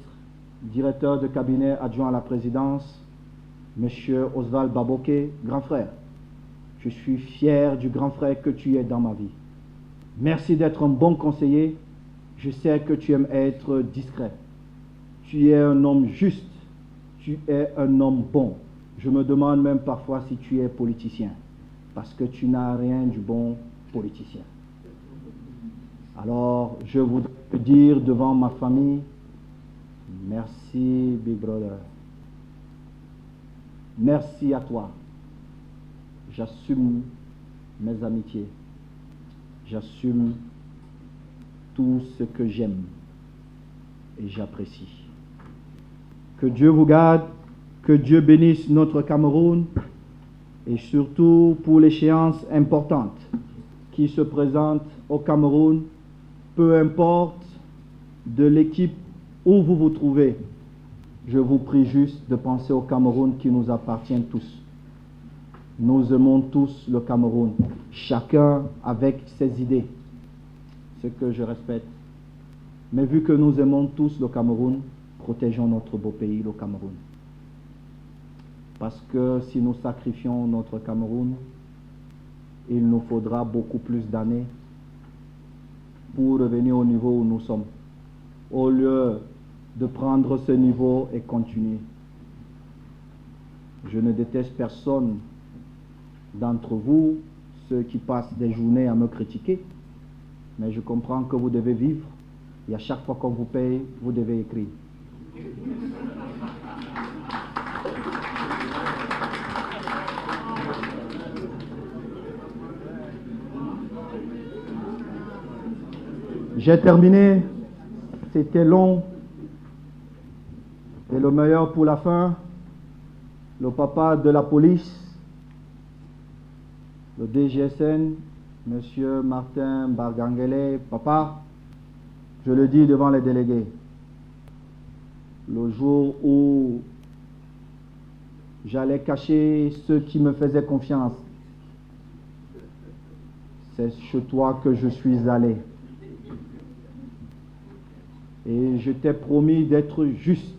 directeur de cabinet adjoint à la présidence, M. Oswald Baboké, grand frère, je suis fier du grand frère que tu es dans ma vie. Merci d'être un bon conseiller. Je sais que tu aimes être discret. Tu es un homme juste. Tu es un homme bon. Je me demande même parfois si tu es politicien, parce que tu n'as rien du bon politicien. Alors, je voudrais te dire devant ma famille, merci, Big Brother. Merci à toi. J'assume mes amitiés. J'assume tout ce que j'aime et j'apprécie. Que Dieu vous garde, que Dieu bénisse notre Cameroun et surtout pour l'échéance importante qui se présente au Cameroun, peu importe de l'équipe où vous vous trouvez, je vous prie juste de penser au Cameroun qui nous appartient tous. Nous aimons tous le Cameroun, chacun avec ses idées, ce que je respecte. Mais vu que nous aimons tous le Cameroun, protégeons notre beau pays, le Cameroun. Parce que si nous sacrifions notre Cameroun, il nous faudra beaucoup plus d'années pour revenir au niveau où nous sommes, au lieu de prendre ce niveau et continuer. Je ne déteste personne d'entre vous, ceux qui passent des journées à me critiquer, mais je comprends que vous devez vivre et à chaque fois qu'on vous paye, vous devez écrire. J'ai terminé, c'était long, et le meilleur pour la fin, le papa de la police, le DGSN, M. Martin Bargangele, papa, je le dis devant les délégués, le jour où j'allais cacher ceux qui me faisaient confiance, c'est chez toi que je suis allé. Et je t'ai promis d'être juste,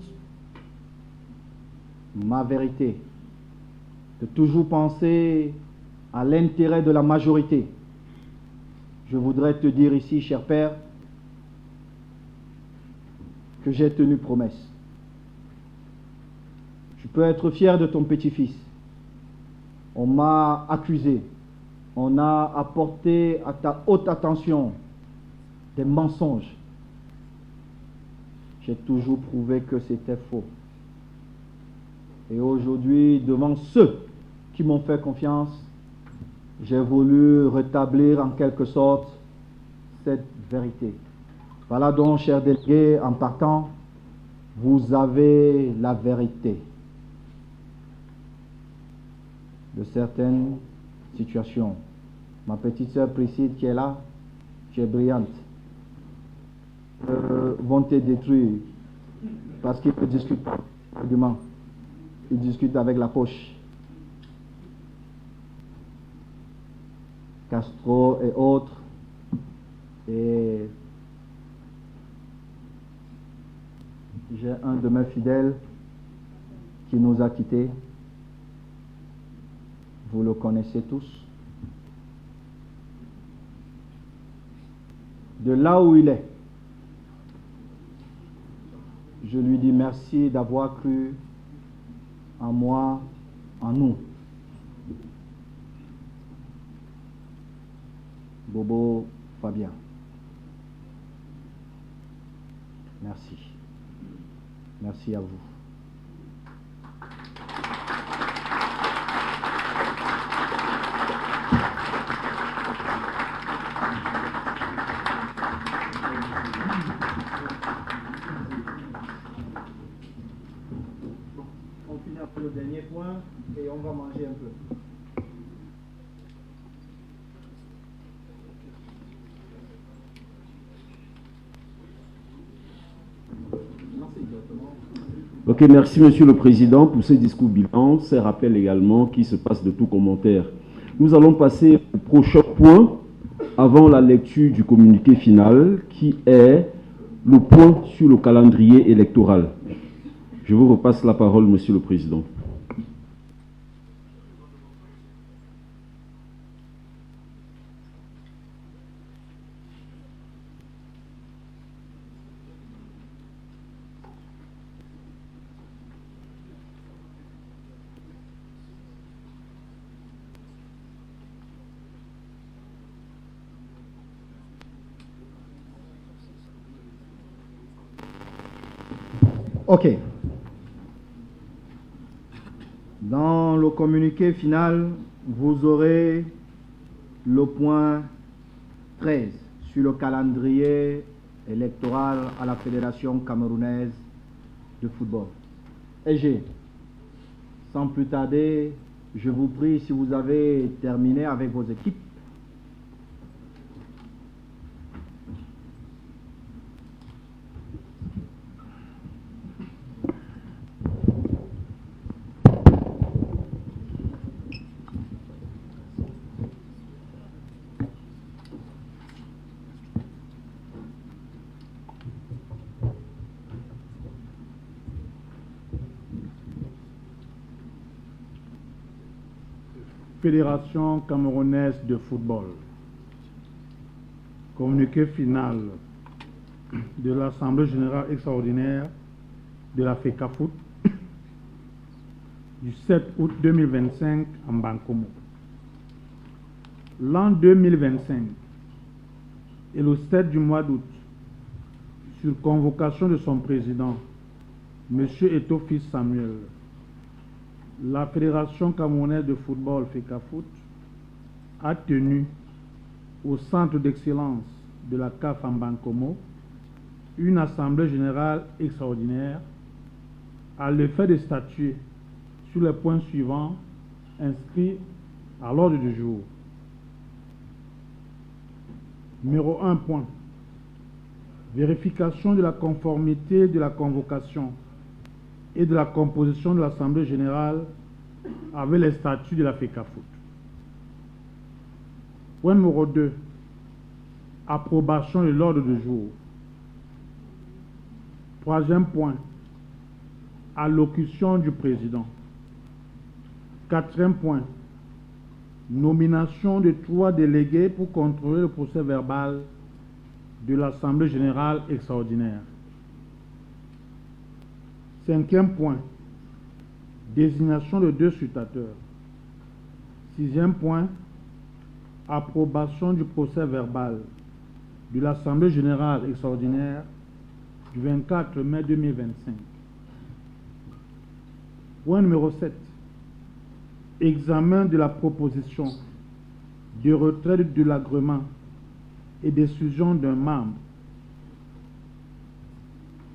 ma vérité, de toujours penser à l'intérêt de la majorité. Je voudrais te dire ici, cher père, que j'ai tenu promesse. Tu peux être fier de ton petit-fils. On m'a accusé, on a apporté à ta haute attention des mensonges. J'ai toujours prouvé que c'était faux. Et aujourd'hui, devant ceux qui m'ont fait confiance, j'ai voulu rétablir en quelque sorte cette vérité. Voilà donc, chers délégués, en partant, vous avez la vérité de certaines situations. Ma petite sœur Priscille qui est là, tu es brillante. Vont te détruire. Parce qu'il ne discute pas argument. Il discute avec la poche. Castro et autres. Et j'ai un de mes fidèles qui nous a quittés. Vous le connaissez tous. De là où il est, je lui dis merci d'avoir cru en moi, en nous. Bobo Fabien. Merci. Merci à vous. On finit après le dernier point et on va manger un peu. Ok, merci Monsieur le Président pour ce discours bilan, ces rappels également qui se passent de tout commentaire. Nous allons passer au prochain point avant la lecture du communiqué final qui est le point sur le calendrier électoral. Je vous repasse la parole, Monsieur le Président. Ok. Dans le communiqué final, vous aurez le point 13 sur le calendrier électoral à la Fédération camerounaise de football. EG, sans plus tarder, je vous prie, si vous avez terminé avec vos équipes, Fédération camerounaise de football. Communiqué final de l'Assemblée générale extraordinaire de la FECAFOOT du 7 août 2025 en Bankomo. L'an 2025 et le 7 du mois d'août, sur convocation de son président, M. Eto'o-Fils Samuel, la Fédération camerounaise de football FECAFOOT a tenu au centre d'excellence de la CAF en Bankomo une assemblée générale extraordinaire à l'effet de statuer sur les points suivants inscrits à l'ordre du jour. Numéro 1 point. Vérification de la conformité de la convocation et de la composition de l'Assemblée générale avec les statuts de la FECAFOOT. Point numéro 2. Approbation de l'ordre du jour. Troisième point. Allocution du président. Quatrième point. Nomination de 3 délégués pour contrôler le procès verbal de l'Assemblée générale extraordinaire. Cinquième point. Désignation de 2 scrutateurs. Sixième point. Approbation du procès verbal de l'Assemblée générale extraordinaire du 24 mai 2025. Point numéro 7. Examen de la proposition de retrait de l'agrément et d'exclusion d'un membre.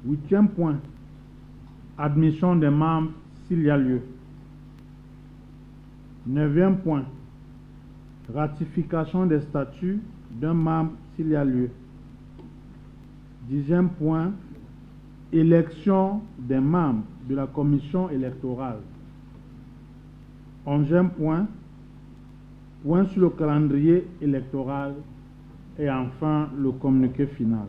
Huitième point. Admission des membres s'il y a lieu. Neuvième point. Ratification des statuts d'un membre s'il y a lieu. Dixième point. Élection des membres de la commission électorale. 11e point, point sur le calendrier électoral et enfin le communiqué final.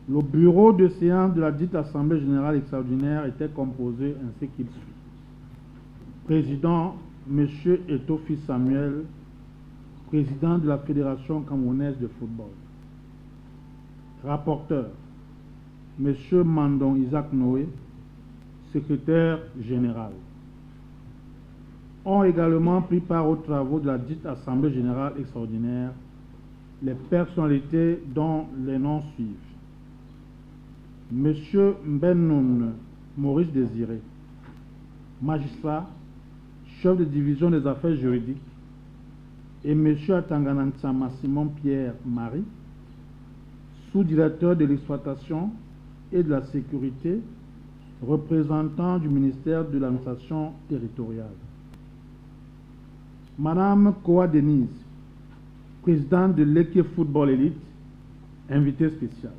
Le bureau de séance de la dite Assemblée générale extraordinaire était composé ainsi qu'il suit. Président, M. Etofi Samuel, président de la Fédération camerounaise de football. Rapporteur, M. Mandon Isaac Noé, secrétaire général. Ont également pris part aux travaux de la dite Assemblée générale extraordinaire les personnalités dont les noms suivent. M. Mbenoun Maurice Désiré, magistrat, chef de division des affaires juridiques, et M. Atanganantsama Simon Pierre Marie, sous-directeur de l'exploitation et de la sécurité, représentant du ministère de l'administration territoriale. Madame Koa Denise, présidente de l'équipe Football Elite, invitée spéciale.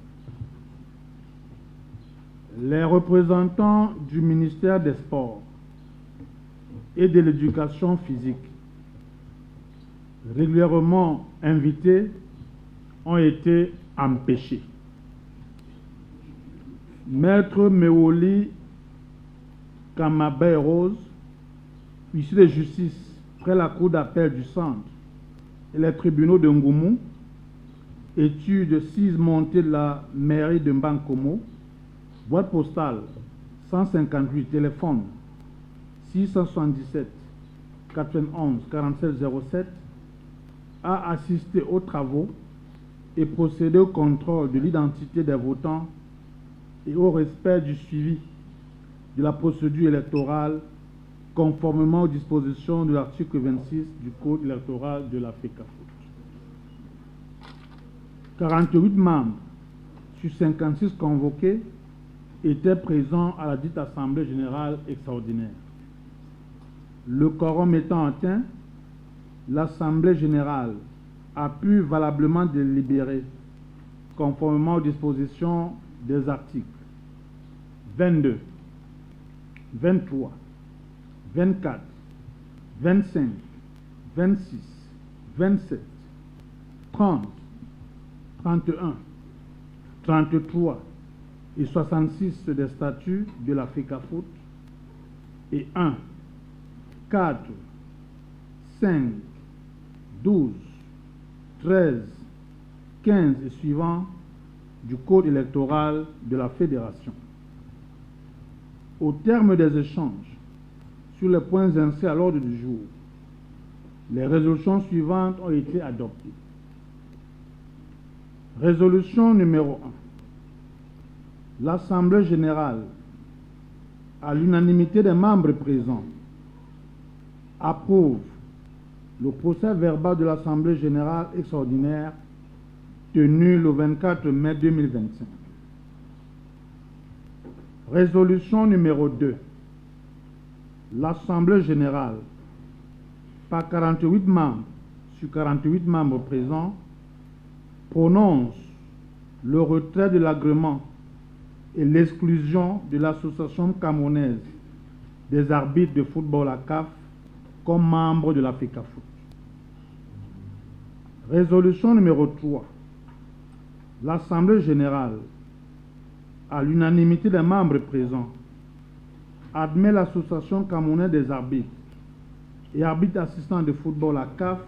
Les représentants du ministère des Sports et de l'Éducation physique, régulièrement invités, ont été empêchés. Maître Meoli Kamabé Rose, huissier de justice près la cour d'appel du centre et les tribunaux de Ngoumou, étude 6 montée de la mairie de Mbankomo, boîte postale 158, téléphone 677 91 47 07, a assisté aux travaux et procédé au contrôle de l'identité des votants et au respect du suivi de la procédure électorale conformément aux dispositions de l'article 26 du Code électoral de la FECAFOOT. 48 membres sur 56 convoqués étaient présents à la dite Assemblée générale extraordinaire. Le quorum étant atteint, l'Assemblée générale a pu valablement délibérer conformément aux dispositions des articles 22, 23, 24, 25, 26, 27, 30, 31, 33 et 66 des statuts de la FECAFOOT et 1, 4, 5, 12, 13, 15 et suivants du Code électoral de la Fédération. Au terme des échanges sur les points inscrits à l'ordre du jour, les résolutions suivantes ont été adoptées. Résolution numéro 1. L'Assemblée générale, à l'unanimité des membres présents, approuve le procès verbal de l'Assemblée générale extraordinaire tenue le 24 mai 2025. Résolution numéro 2. L'Assemblée générale, par 48 membres sur 48 membres présents, prononce le retrait de l'agrément et l'exclusion de l'Association camerounaise des arbitres de football à CAF comme membre de la FECAFOOT. Résolution numéro 3. L'Assemblée générale, à l'unanimité des membres présents, admet l'Association camerounaise des arbitres et arbitres assistants de football à CAF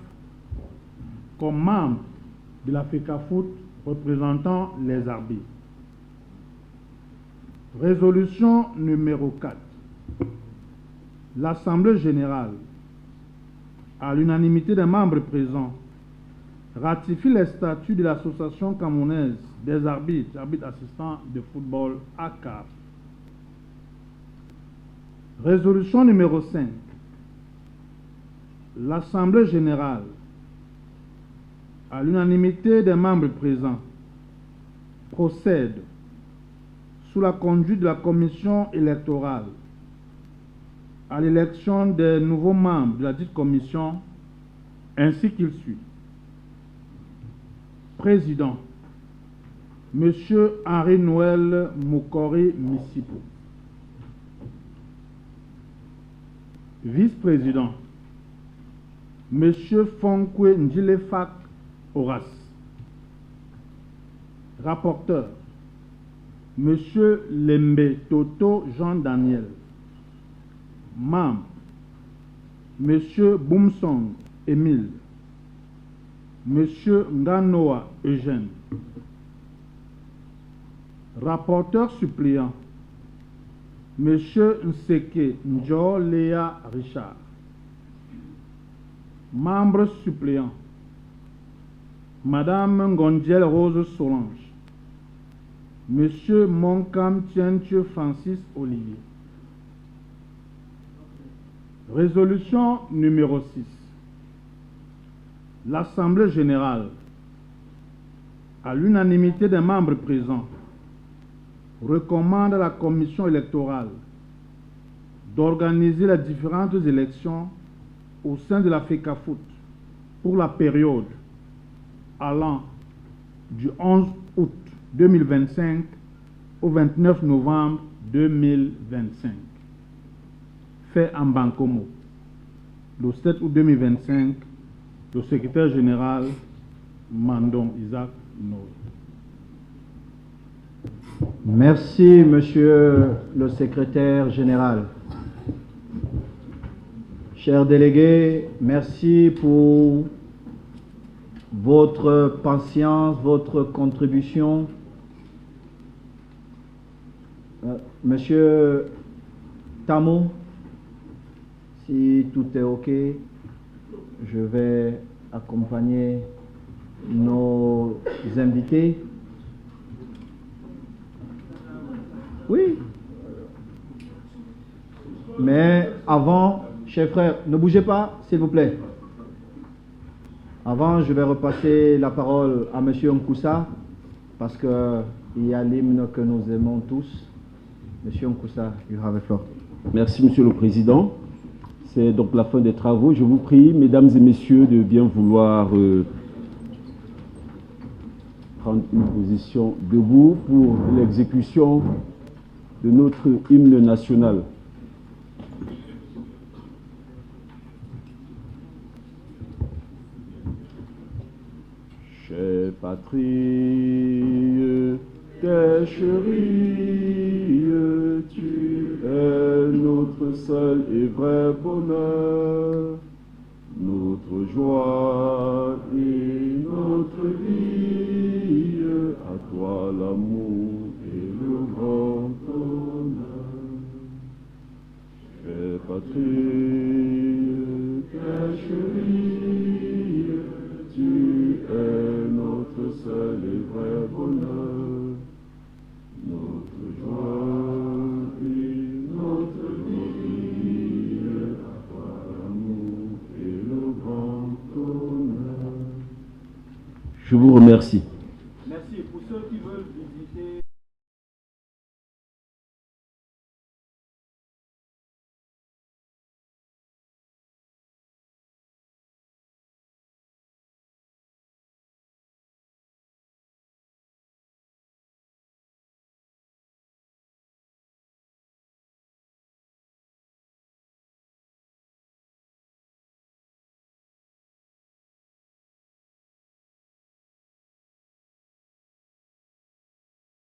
comme membres de la FECAFOOT représentant les arbitres. Résolution numéro 4. L'Assemblée générale, à l'unanimité des membres présents, ratifie les statuts de l'Association camerounaise des arbitres, arbitres assistants de football à CAF. Résolution numéro 5. L'Assemblée générale, à l'unanimité des membres présents, procède, sous la conduite de la commission électorale, à l'élection des nouveaux membres de la dite commission, ainsi qu'il suit. Président, Monsieur Henri-Noël Moukori Missipo. Vice-président, Monsieur Fonkwe Ndjilefak Horace. Rapporteur, Monsieur Lembe Toto Jean-Daniel. Membre, Monsieur Boumsong Émile. Monsieur Nganoa Eugène. Rapporteur suppléant, Monsieur Nseke Njo Léa Richard. Membre suppléant, Madame Ngondiel Rose Solange. Monsieur Monkam Tienche Francis Olivier. Résolution numéro 6. L'Assemblée générale, à l'unanimité des membres présents, recommande à la Commission électorale d'organiser les différentes élections au sein de la FECAFOOT pour la période allant du 11 août 2025 au 29 novembre 2025. Fait en Bancomo. Le 7 août 2025, le secrétaire général Mandon Isaac Noé. Merci, Monsieur le secrétaire général. Chers délégués, merci pour votre patience, votre contribution. Monsieur Tamo, si tout est OK, je vais accompagner nos invités. Oui. Mais avant, chers frères, ne bougez pas, s'il vous plaît. Avant, je vais repasser la parole à Monsieur Nkoussa, parce qu'il y a l'hymne que nous aimons tous. Monsieur Nkoussa, you have the floor. Merci, Monsieur le Président. C'est donc la fin des travaux. Je vous prie, Mesdames et Messieurs, de bien vouloir prendre une position debout pour l'exécution de notre hymne national. Chère patrie, tes chéris, tu es notre seul et vrai bonheur, notre joie et notre vie, à toi l'amour et le grand honneur. Chère patrie, tes chéris, tu es notre seul et vrai bonheur, notre joie et notre vie, à toi l'amour et le grand honneur. Je vous remercie.